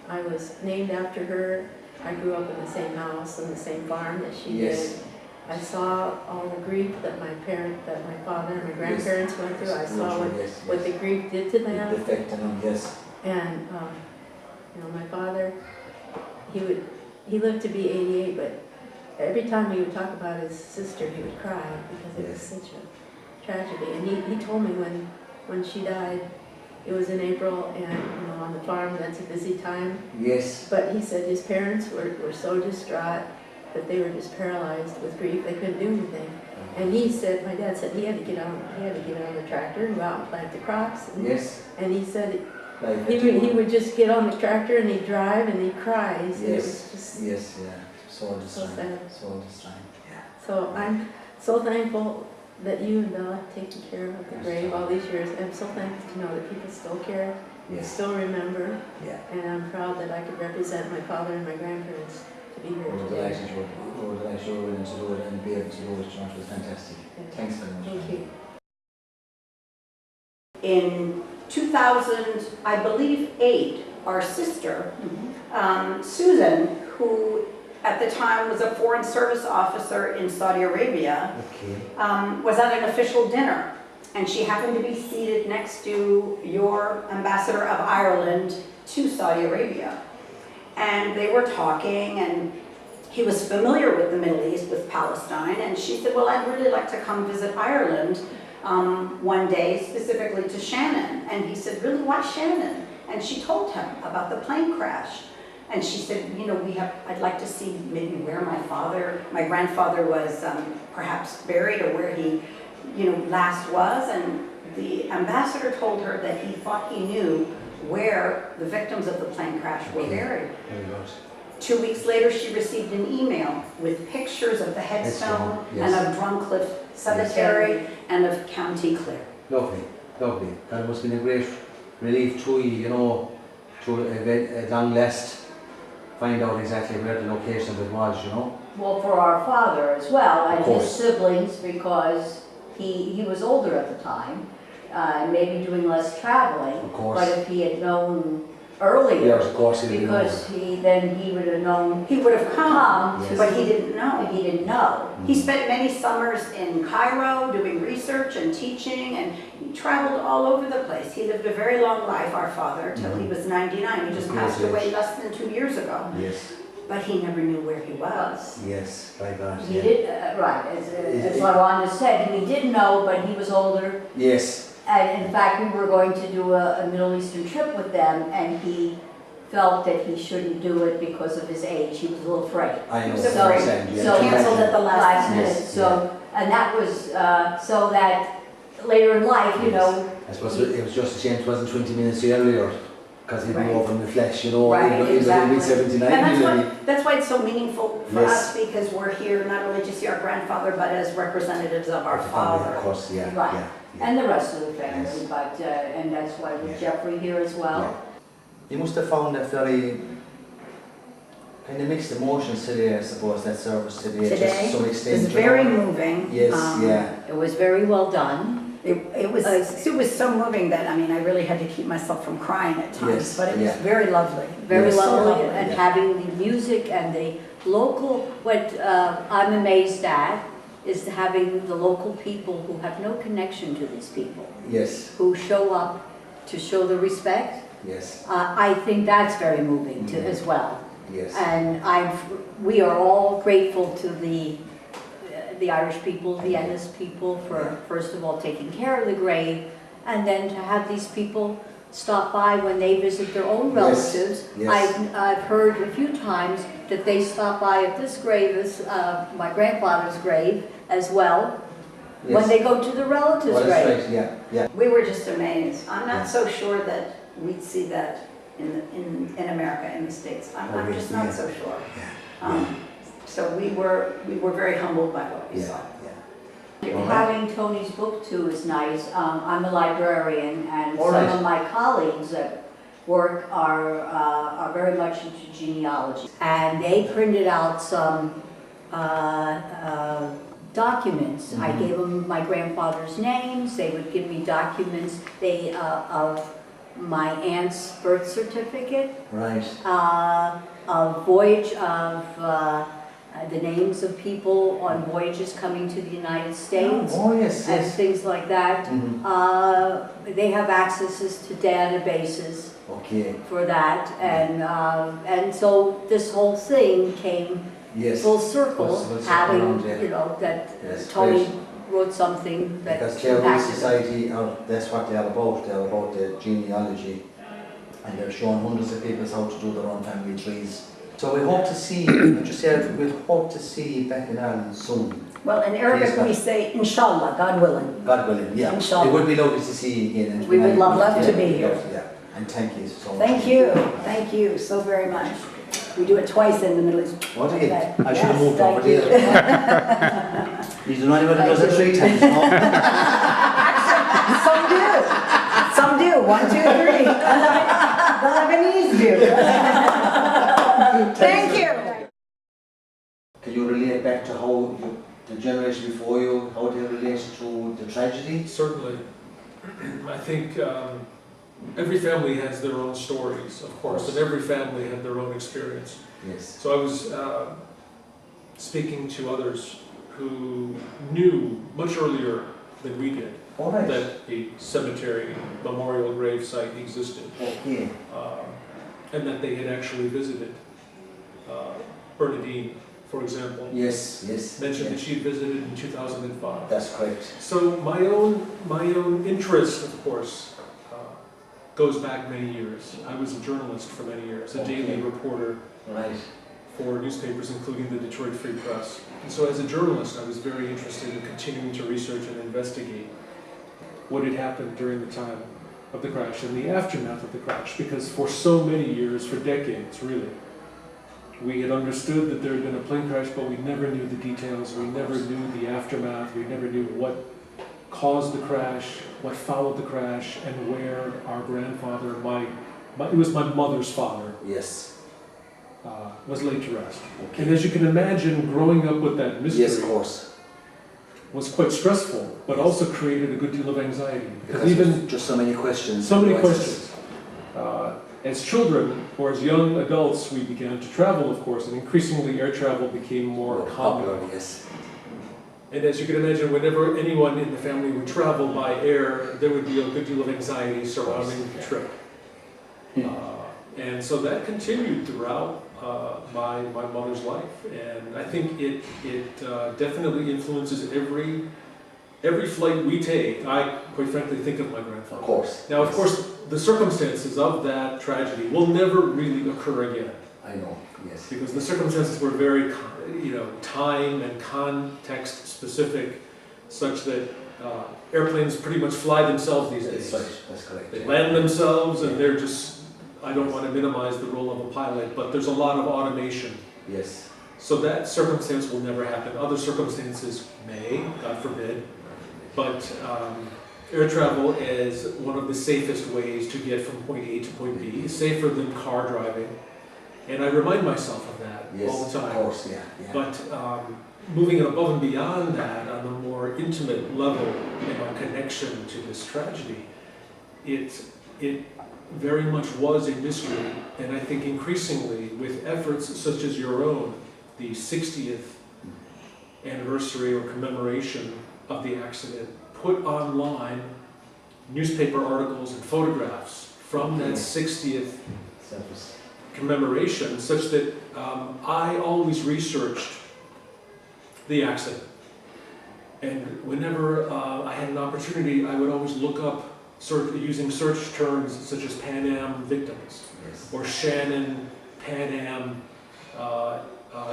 I was named after her. I grew up in the same house and the same farm that she did. I saw all the grief that my father and my grandparents went through. I saw what the grief did to them. The effect on them, yes. And my father, he lived to be 88, but every time we would talk about his sister, he would cry because it was such a tragedy. And he told me when she died, it was in April, and on the farm, that's a busy time. Yes. But he said his parents were so distraught. but they were just paralyzed with grief. They couldn't do anything. And he said, my dad said he had to get on the tractor and go out and plant the crops. And, yes. And he said he would just get on the tractor and he'd drive and he'd cry. He said it was just so sad. So yeah. So I'm so thankful that you and Bella have taken care of the grave all these years. I'm so thankful to know that people still care, still remember. Yeah. And I'm proud that I could represent my father and my grandparents to be here today. We're delighted you were willing to do it and be able to do it. It was fantastic. Thanks very much. Thank you. In 2000, I believe 8, our sister, Susan, who at the time was a foreign service officer in Saudi Arabia, was at an official dinner. And she happened to be seated next to your ambassador of Ireland to Saudi Arabia. And they were talking, and he was familiar with the Middle East, with Palestine, and she said, well, I'd really like to come visit Ireland one day, specifically to Shannon. And he said, really, why Shannon? And she told him about the plane crash. And she said, you know, I'd like to see maybe where my grandfather was perhaps buried, or where he, last was. And the ambassador told her that he thought he knew where the victims of the plane crash were buried. 2 weeks later, she received an email with pictures of the headstone and of Drumcliff Cemetery and of County Clare. Lovely. That must have been a great relief to you, to at long last find out exactly where the location of it was, Well, for our father as well, and his siblings, because he was older at the time, maybe doing less traveling. Of course. But if he had known earlier, yes, of course he because he would have known. He would have come, yes. But he didn't know. He didn't know. He spent many summers in Cairo doing research and teaching, and he traveled all over the place. He lived a very long life, our father, till he was 99. He just passed away less than 2 years ago. Yes. But he never knew where he was. Yes, by God. He did, right, as what Rhonda said, he did know, but he was older. Yes. And in fact, we were going to do a Middle Eastern trip with them, and he felt that he shouldn't do it because of his age. He was a little afraid. I know. So canceled at the last minute. So, and that was so that later in life, I suppose it was just a shame it wasn't 20 minutes earlier, because he'd be over in the flesh, Right, exactly. He was only 79. And that's why it's so meaningful for us, because we're here not only to see our grandfather, but as representatives of our father. Of course, yeah. Right. Yeah. And the rest of the family, but and that's why with Jeffrey here as well. Yeah. You must have found that very kind of mixed emotions today, I suppose, that service today. Today, just to some extent, it was very moving. Yes, It was very well done. It was so moving that, I really had to keep myself from crying at times, but it was very lovely. Very lovely, lovely. and having the music and the local, what I'm amazed at is having the local people who have no connection to these people. Yes. Who show up to show the respect. Yes. I think that's very moving too, as well. Yes. And we are all grateful to the Irish people, the Ennis people, for first of all taking care of the grave, and then to have these people stop by when they visit their own relatives. Yes. I've heard a few times that they stop by at this grave, as my grandfather's grave, as well, when they go to the relatives' grave. Right. Yeah. We were just amazed. I'm not so sure that we'd see that in America, in the States. I'm just not so sure. So we were very humbled by what we saw. Having Tony's book too is nice. I'm a librarian, and some of my colleagues at work are very much into genealogy, and they printed out some documents. I gave them my grandfather's names. They would give me documents of my aunt's birth certificate, of voyage of the names of people on voyages coming to the United States, and things like that. They have accesses to databases for that, and so this whole thing came full circle, having that Tony wrote something that because Clare Society, that's what they're about. They're about the genealogy, and they're showing hundreds of people how to do their own family trees. So we hope to see, just said, we hope to see you back in Ireland soon. Well, in Arabic we say, Inshallah, God willing. God willing, yeah. Inshallah. It would be lovely to see you again. We would love to be here. Yeah, and thank you so much. Thank you so very much. We do it twice in the Middle East. What do you? Okay. I should have Yes, moved over thank you. there. He's the only one who does it 3 times, no? Some do. Some do. 1, 2, 3. The Lebanese do. Thank you. Can you relate back to how the generation before you, how they relate to the tragedy? Certainly. I think every family has their own stories, of course, and every family had their own experience. Yes. So I was speaking to others who knew much earlier than we did that a cemetery memorial grave site existed. Okay. And that they had actually visited. Bernadine, for example, mentioned that she had visited in 2005. That's correct. So my own interest, of course, goes back many years. I was a journalist for many years, a daily reporter for newspapers, including the Detroit Free Press. And so as a journalist, I was very interested in continuing to research and investigate what had happened during the time of the crash and the aftermath of the crash, because for so many years, for decades really, we had understood that there had been a plane crash, but we never knew the details, we never knew the aftermath, we never knew what caused the crash, what followed the crash, and where our grandfather, it was my mother's father, was laid to rest. Okay. And as you can imagine, growing up with that mystery was quite stressful, but also created a good deal of anxiety. Because even just so many questions. So many questions. As children, or as young adults, we began to travel, of course, and increasingly air travel became more common. And as you can imagine, whenever anyone in the family would travel by air, there would be a good deal of anxiety surrounding the trip. And so that continued throughout my mother's life. And I think it definitely influences every flight we take. I, quite frankly, think of my grandfather. Of course. Now, of course, the circumstances of that tragedy will never really occur again. I know, yes. Because the circumstances were very, time and context specific, such that airplanes pretty much fly themselves these days. That's correct. They land themselves, and they're just, I don't want to minimize the role of a pilot, but there's a lot of automation. Yes. So that circumstance will never happen. Other circumstances may, God forbid, but air travel is one of the safest ways to get from point A to point B, safer than car driving. And I remind myself of that all the time. Of course, yeah. But moving above and beyond that, on a more intimate level in our connection to this tragedy, it very much was a mystery. And I think increasingly, with efforts such as your own, the 60th anniversary or commemoration of the accident, put online newspaper articles and photographs from that 60th commemoration, such that I always researched the accident. And whenever I had an opportunity, I would always look up, using search terms such as Pan Am victims, or Shannon, Pan Am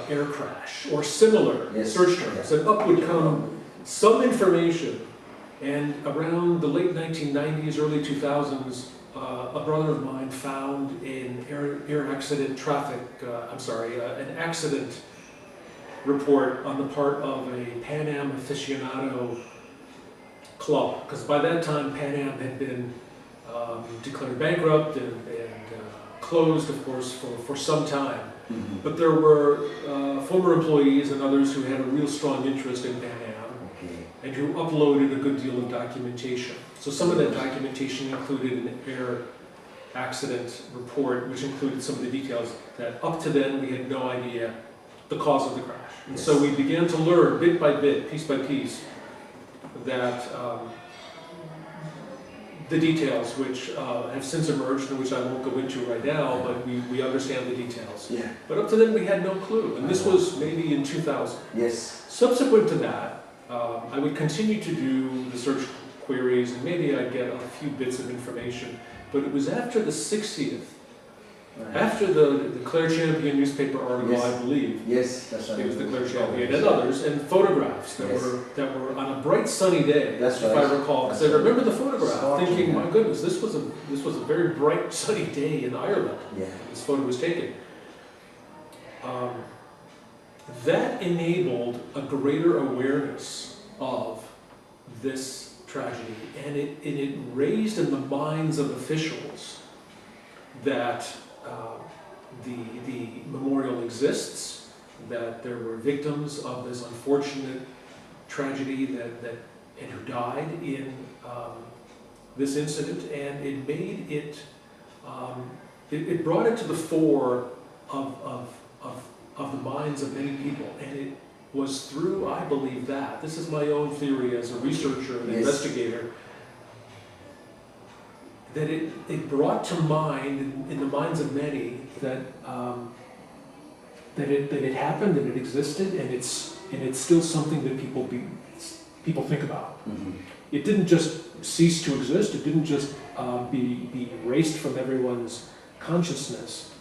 air crash, or similar search terms. And up would come some information. And around the late 1990s, early 2000s, a brother of mine found an an accident report on the part of a Pan Am aficionado club. Because by that time, Pan Am had been declared bankrupt and closed, of course, for some time. Mm-hmm. But there were former employees and others who had a real strong interest in Pan Am. And who uploaded a good deal of documentation. So some of that documentation included an air accident report, which included some of the details that up to then we had no idea the cause of the crash. And so we began to learn bit by bit, piece by piece, that the details which have since emerged and which I won't go into right now, but we understand the details. Yeah. But up to then we had no clue. And this was maybe in 2000. Yes. Subsequent to that, I would continue to do the search queries, and maybe I'd get a few bits of information. But it was after the 60th After the Clare Champion newspaper article, Yes. I believe. Yes, that's right. It was the Clare Champion and others, and photographs that were on a bright sunny day, That's if right. I recall. Because I remember the photograph, thinking, my goodness, this was a very bright sunny day in Ireland. Yeah. This photo was taken. That enabled a greater awareness of this tragedy, and it raised in the minds of officials that the memorial exists, that there were victims of this unfortunate tragedy and who died in this incident, and it made it, it brought it to the fore of the minds of many people, and it was through, I believe that, this is my own theory as a researcher and investigator, that it brought to mind, in the minds of many, that it happened and it existed, and it's still something that people think about. Mm-hmm. It didn't just cease to exist. It didn't just be erased from everyone's consciousness,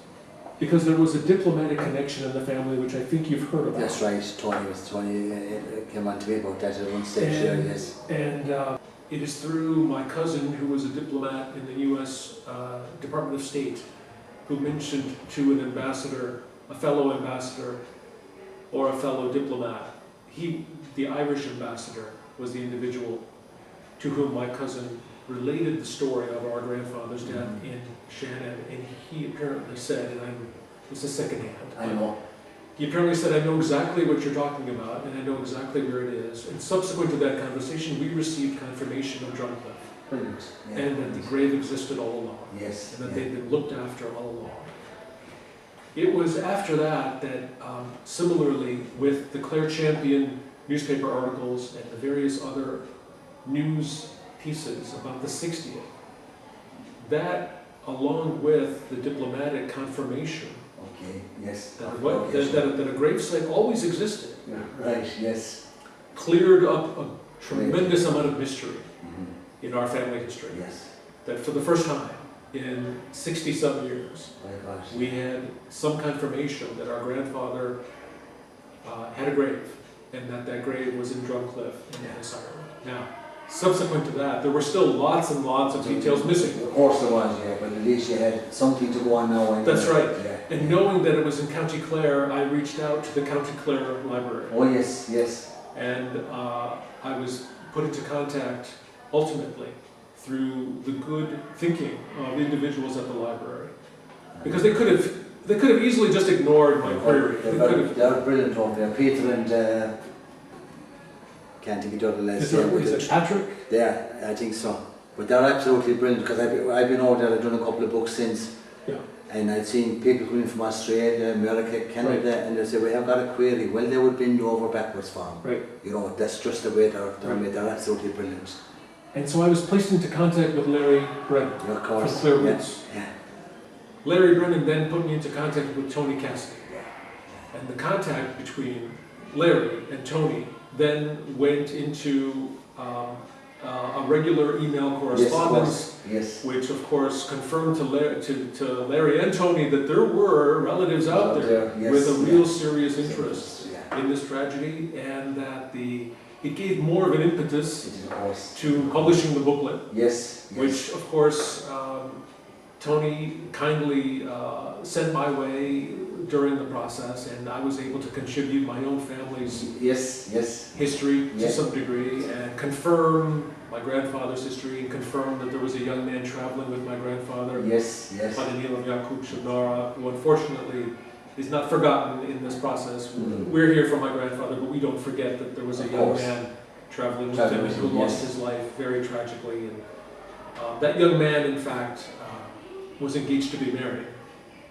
because there was a diplomatic connection in the family, which I think you've heard about. That's right. Tony came on to me about that at one stage. Yes. And it is through my cousin, who was a diplomat in the U.S. Department of State, who mentioned to an ambassador, a fellow ambassador, or a fellow diplomat. The Irish ambassador, was the individual to whom my cousin related the story of our grandfather's death in Shannon, and he apparently said, and this is secondhand. I know. He apparently said, I know exactly what you're talking about, and I know exactly where it is. And subsequent to that conversation, we received confirmation of Drumcliff. Brilliant. Yeah. And that the grave existed all along. Yes. And that they'd been looked after all along. It was after that that, similarly, with the Clare Champion newspaper articles and the various other news pieces about the 60th, that, along with the diplomatic confirmation, okay, yes, that a gravesite always existed, right, yes, cleared up a tremendous amount of mystery in our family history. Yes. That for the first time in 60-some years, we had some confirmation that our grandfather had a grave, and that grave was in Drumcliff in Ennis, Ireland. Now, subsequent to that, there were still lots and lots of details missing. Of course there was, yeah, but at least you had something to go on now. Anyway. That's right. Yeah. And knowing that it was in County Clare, I reached out to the County Clare Library. Oh yes, yes. And I was put into contact, ultimately, through the good thinking of individuals at the library. Because they could have easily just ignored my query. They're brilliant over there. Peter and can't think of the other lads. Is it Patrick? Yeah, I think so. But they're absolutely brilliant, because I've been over there, I've done a couple of books since. Yeah. And I'd seen people coming from Australia, America, Canada, and they say, we have got a query. Well, they would bend you over backwards for them. Right. You know, that's just the way they're absolutely brilliant. And so I was placed into contact with Larry Brennan of course. from Clare Woods. Yeah. Larry Brennan then put me into contact with Tony Cassidy. And the contact between Larry and Tony then went into a regular email correspondence, which of course confirmed to Larry and Tony that there were relatives out there with a real serious interest in this tragedy, and that it gave more of an impetus to publishing the booklet, which of course Tony kindly sent my way during the process, and I was able to contribute my own family's history to some degree, and confirm my grandfather's history, and confirm that there was a young man traveling with my grandfather, by the name of Yakub Shabnara, who unfortunately is not forgotten in this process. We're here for my grandfather, but we don't forget that there was a young man traveling with him who lost his life very tragically. And that young man, in fact, was engaged to be married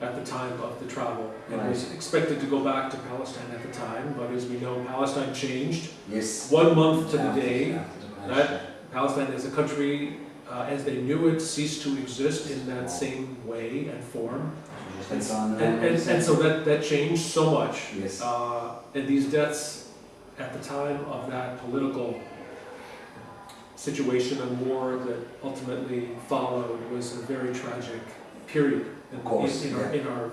at the time of the travel, and was expected to go back to Palestine at the time, but as we know, Palestine changed 1 month to the day. That Palestine as a country, as they knew it, ceased to exist in that same way and form. And so that changed so much. And these deaths at the time of that political situation and war that ultimately followed was a very tragic period in our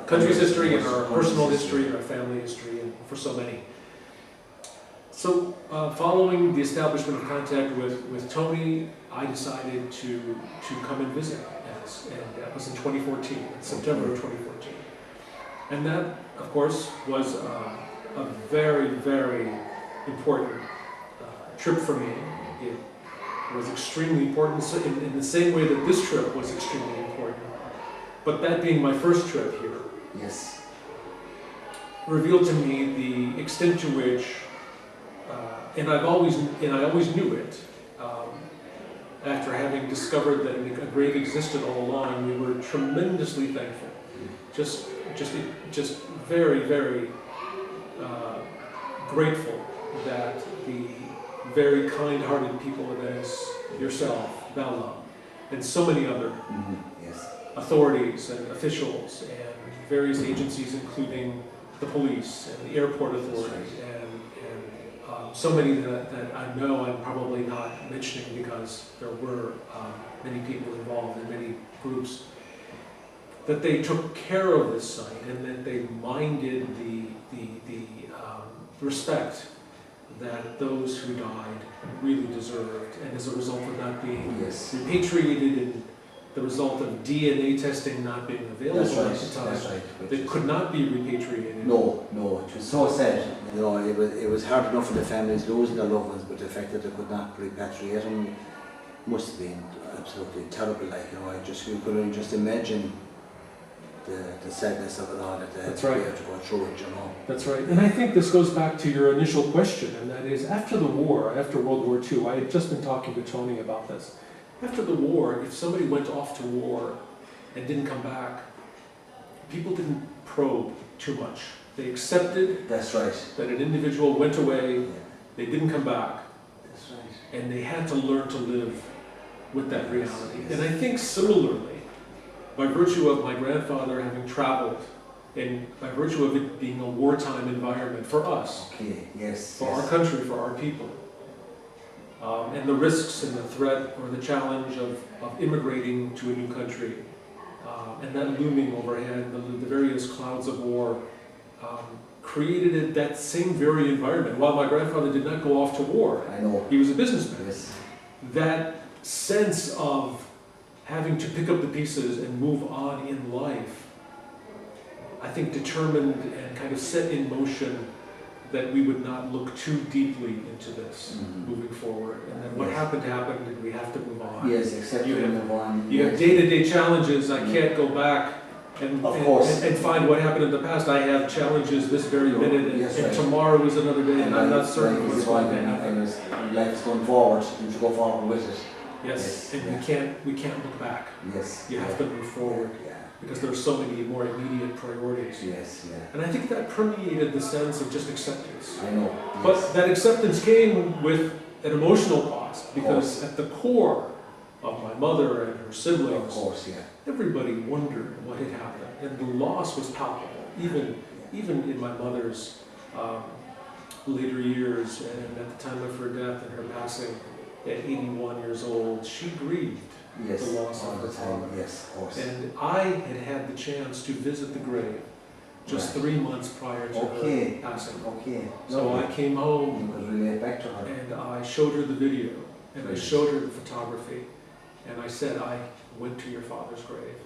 country's history, in our personal history, in our family history, and for so many. So following the establishment of contact with Tony, I decided to come and visit, and that was in 2014, September of 2014. And that, of course, was a very, very important trip for me. It was extremely important in the same way that this trip was extremely important. But that being my first trip here, yes, revealed to me the extent to which, and I always knew it. After having discovered that a grave existed all along, we were tremendously thankful. Just very, very grateful that the very kind-hearted people of Venice, yourself, Bella, and so many other authorities and officials and various agencies, including the police and the airport authorities, and so many that I know I'm probably not mentioning because there were many people involved in many groups, that they took care of this site and that they minded the respect that those who died really deserved, and as a result of not being repatriated and the result of DNA testing not being available at the time, they could not be repatriated. No, it was so sad. You know, it was hard enough for the families losing their loved ones, but the fact that they could not repatriate them must have been absolutely terrible. Like, you know, you couldn't just imagine the sadness of it all, that they had to go through it, you know. That's right. And I think this goes back to your initial question, and that is, after the war, after World War II, I had just been talking to Tony about this. After the war, if somebody went off to war and didn't come back, people didn't probe too much. They accepted that an individual went away, they didn't come back, and they had to learn to live with that reality. And I think similarly, by virtue of my grandfather having traveled, and by virtue of it being a wartime environment for us, for our country, for our people, and the risks and the threat or the challenge of immigrating to a new country, and that looming overhead, the various clouds of war, created that same very environment. While my grandfather did not go off to war, he was a businessman. That sense of having to pick up the pieces and move on in life, I think determined and kind of set in motion that we would not look too deeply into this moving forward. And then what happened, and we have to move on. Yes, except you move on. You have day-to-day challenges. I can't go back and find what happened in the past. I have challenges this very minute, and tomorrow is another day, and I'm not certain what's going to happen. Life's going forward, you should go forward with it. Yes, and we can't look back. Yes. You have to move forward. Because there are so many more immediate priorities. And I think that permeated the sense of just acceptance. I know. But that acceptance came with an emotional cost, because at the core of my mother and her siblings, everybody wondered what had happened, and the loss was palpable. Even in my mother's later years, and at the time of her death and her passing at 81 years old, she grieved the loss of her father. And I had the chance to visit the grave just 3 months prior to her passing. So I came home and I showed her the video, and I showed her the photography, and I said, I went to your father's grave,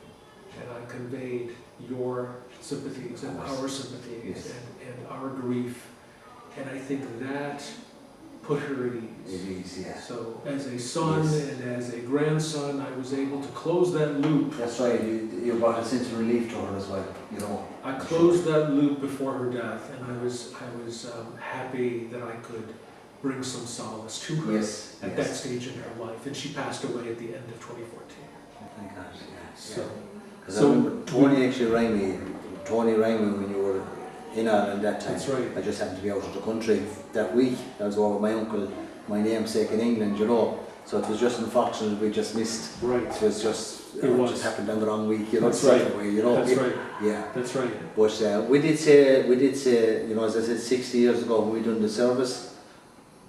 and I conveyed your sympathies and our sympathies and our grief, and I think that put her at ease. So as a son and as a grandson, I was able to close that loop. That's right, you brought a sense of relief to her as well, you know. I closed that loop before her death, and I was happy that I could bring some solace to her at that stage in her life, and she passed away at the end of 2014. Thank God, So I remember Tony actually rang me when you were in Ireland that time. That's right. I just happened to be out of the country that week. I was over with my uncle, my namesake in England, you know. So it was just unfortunate we just missed. Right. It was just just happened on the wrong week, you know. That's right. Way, you know. That's right. Yeah. That's right. But we did say, you know, as I said, 60 years ago when we done the service,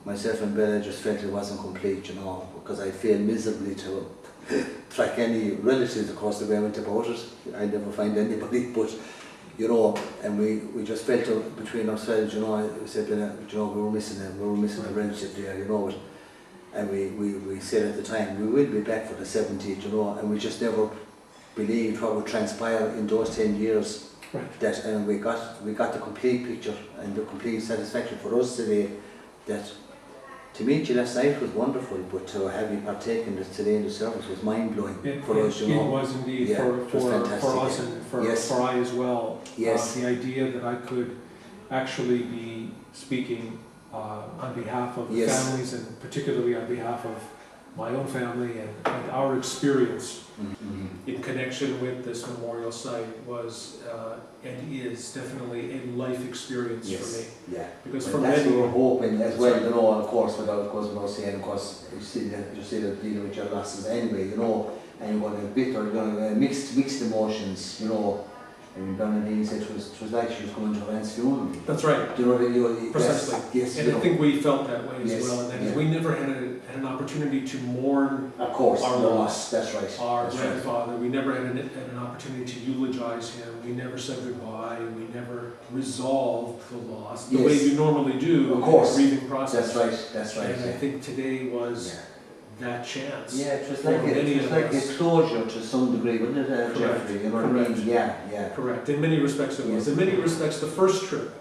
myself and Bella just felt it wasn't complete, you know, because I failed miserably to track any relatives across the way I went about it. I never find anybody, but you know, and we just felt out between ourselves, you know, we said, you know, we were missing a relationship there, you know, and we said at the time, we will be back for the 70th, you know, and we just never believed what would transpire in those 10 years. Right. That, and we got the complete picture and the complete satisfaction for us today that to meet you last night was wonderful, but to have you partaken today in the service was mind-blowing for us, you know. It was indeed, yeah, for us yeah. and for, yes. for I as well. Yes. The idea that I could actually be speaking on behalf of yes. families, and particularly on behalf of my own family and our experience in connection with this memorial site was and is definitely a life experience yes. for me. Yeah. Because well, for that's many, what we're hoping as well, you know, of course, without saying, of course, you see that dealing with your losses anyway, you know, and you're going to have bitter, you're going to have mixed emotions, you know. And Bernadine said it was like she was going to her aunt's funeral. That's right. Do you know what I mean? Precisely. Yes, and I think we felt that way yes, as well. And that yeah. we never had an opportunity to mourn of course, our loss. That's right. Our that's grandfather. Right. We never had an opportunity to eulogize him. We never said goodbye. We never resolved the loss the yes. way you normally do of course. in the grieving process. That's right. That's right. And yeah. I think today was yeah. that chance. Yeah, it was like a closure to some degree, wasn't it, Jeffrey? You know what I mean? Yeah. Correct. In many respects it was. Yes. In many respects the first trip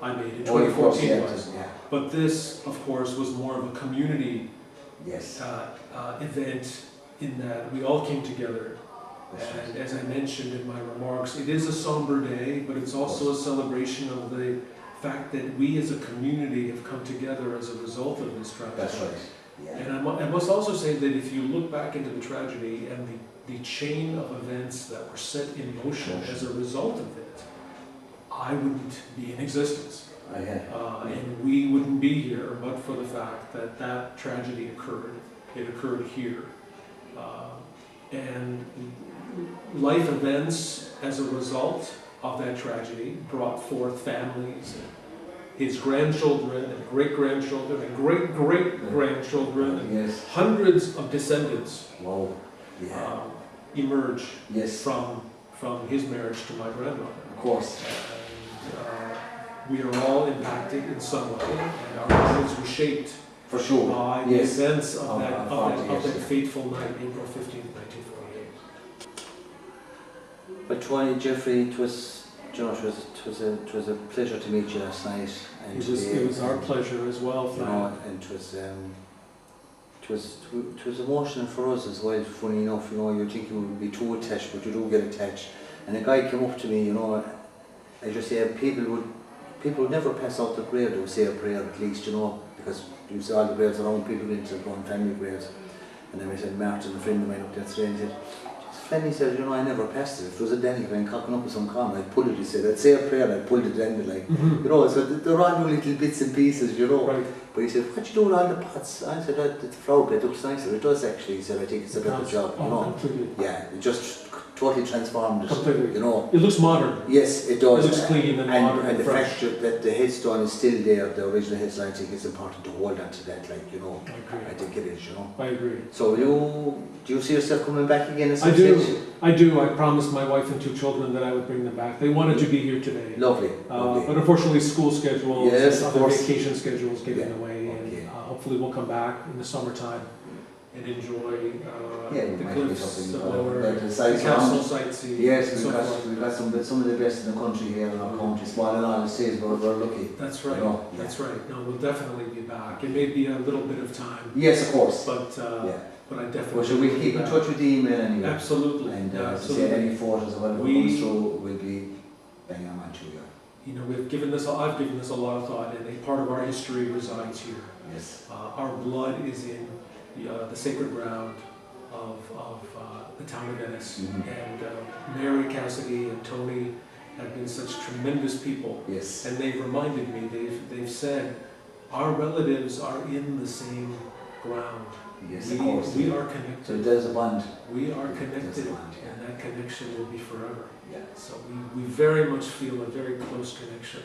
I made in 2014 was. Yeah. But this, of course, was more of a community yes. event in that we all came together. And as I mentioned in my remarks, it is a somber day, but it's also a celebration of the fact that we as a community have come together as a result of this tragedy. That's right. Yeah. And I must also say that if you look back into the tragedy and the chain of events that were set in motion as a result of it, I wouldn't be in existence. And we wouldn't be here but for the fact that that tragedy occurred. It occurred here. And life events as a result of that tragedy brought forth families and his grandchildren and great-grandchildren and great-great-grandchildren and yes. hundreds of descendants wow. yeah. Emerge yes. from his marriage to my grandmother. Of course. And we are all impacted in some way, and our lives were shaped for sure by the events of that fateful night, April 15th, 1948. But Tony, Jeffrey, it was a pleasure to meet you last night. And it was our pleasure as well. You know, and it was emotional for us as well. Funny enough, you know, you think you would be too attached, but you do get attached. And a guy came up to me, you know, I just say people would never pass out the grave. They would say a prayer at least, you know, because you see all the graves around, people into the one family graves. And then we said, Martin, a friend of mine up there today, and he said, Fanny said, you know, I never passed it. If there was a dental and cocking up with some corn, I'd pull it, he said. I'd say a prayer, I'd pull the dental, like, you know, so they're all little bits and pieces, you know. Right. But he said, what you doing all the pots? I said, the flower bed looks nicer. It does actually. He said, I think it's a better job, you know. Completely. Yeah, it just totally transformed it, completely. You know. It looks modern. Yes, it does. It looks clean and modern. And the fresh. fact that the headstone is still there, the original headstone, I think it's important to hold on to that, like, you know. I agree. I think it is, you know. I agree. So do you see yourself coming back again at some stage? stage? I do. I promised my wife and 2 children that I would bring them back. They wanted to be here today. Lovely. But unfortunately school schedules yes, and other vacation schedules get in the way. Okay. And hopefully we'll come back in the summertime and enjoy the cliffs, the castle sightseeing. Yes, we've got some of the best in the country here in our country, small and all, it says we're lucky. That's right, you know? that's right. No, we'll definitely be back. It may be a little bit of time. Yes, of course. But I definitely well, so we'll keep in touch with the email anyway. Absolutely. And absolutely. Say any photos or whatever comes through, we'll be banging on to you. You know, I've given this a lot of thought, and a part of our history resides here. Yes. Our blood is in the sacred ground of the town of Venice. And Mary, Cassidy, and Tony have been such tremendous people. Yes. And they've reminded me, they've said, our relatives are in the same ground. Yes, of course. We are connected. So there's a bond. We are connected, and that connection will be forever. Yeah. So we very much feel a very close connection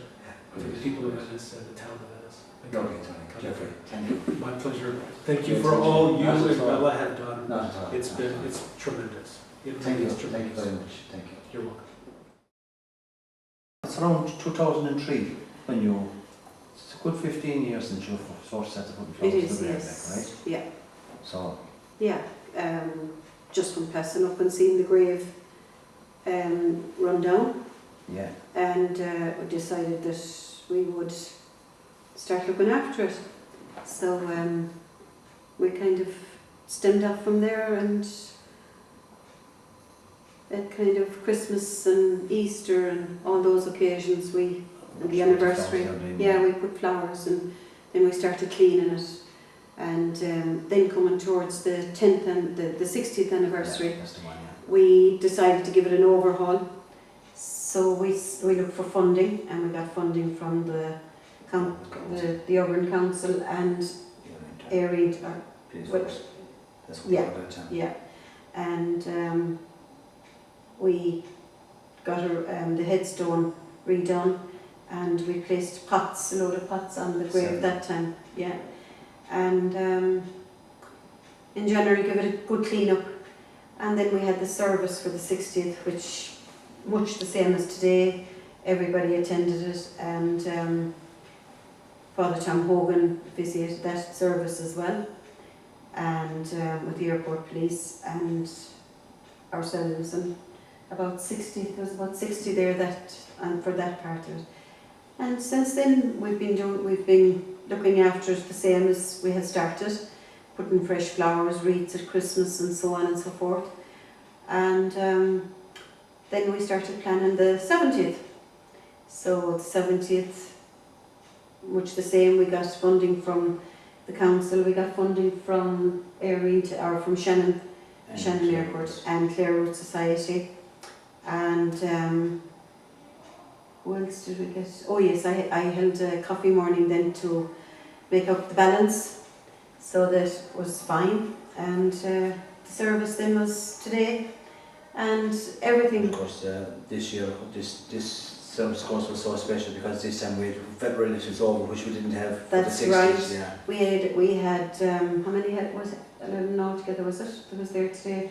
to the people of Venice and the town of Venice. Okay, Tony. Jeffrey, thank you. My pleasure. Thank you Yes, for thank all you. you Not and at all. Bella have done. Not at all. It's tremendous. It Thank really you. is Thank you tremendous. very much. Thank you. You're welcome. It's around 2003 when you. It's a good 15 years since you first started putting flowers It is, to the grave, yes. right? Yeah. So. Yeah. Just from passing up and seeing the grave run down. Yeah. And we decided that we would start looking after it. So we kind of stemmed off from there, and at kind of Christmas and Easter and all those occasions, and the anniversary, we put flowers, and then we started cleaning it. And then coming towards the 10th and the 60th anniversary, we decided to give it an overhaul. So we looked for funding, and we got funding from the Urban Council and Erin. Yeah, and we got the headstone redone, and we placed a load of pots on the grave that time. Yeah, and in January give it a good clean up, and then we had the service for the 60th, which much the same as today. Everybody attended it, and Father Tom Hogan visited that service as well, and with the airport police and ourselves, and about 60. There was about 60 there and for that part of it. And since then we've been looking after it the same as we had started, putting fresh flowers, wreaths at Christmas, and so on and so forth. And then we started planning the 70th. So the 70th, much the same, we got funding from the council, we got funding from from Shannon, Shannon Airport and Clare Road Society. And who else did we get? Oh yes, I held a coffee morning then to make up the balance, so that was fine. And the service then was today, and everything. Of course, this year, this service course was so special because this time we had federal elections over, which we didn't have for That's the 60s. right. Yeah. We had how many was it? 11 altogether, was it? That was there today.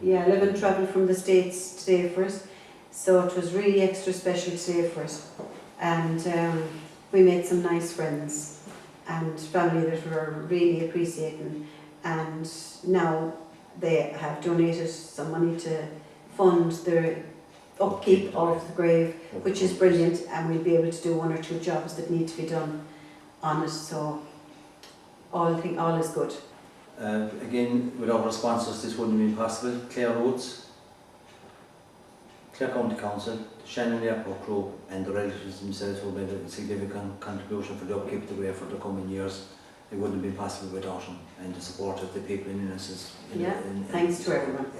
11 travelled from the States today for us, so it was really extra special today for us. And we made some nice friends and family that were really appreciating, and now they have donated some money to fund the upkeep of the grave, which is brilliant, and we'll be able to do 1 or 2 jobs that need to be done on it, so all is good. Again, without our sponsors, this wouldn't have been possible. Clare Roads, Clare County Council, the Shannon Airport crew, and the relatives themselves who made a significant contribution for the upkeep of the grave for the coming years. It wouldn't have been possible without them, and the support of the people in Innes. Thanks to everyone.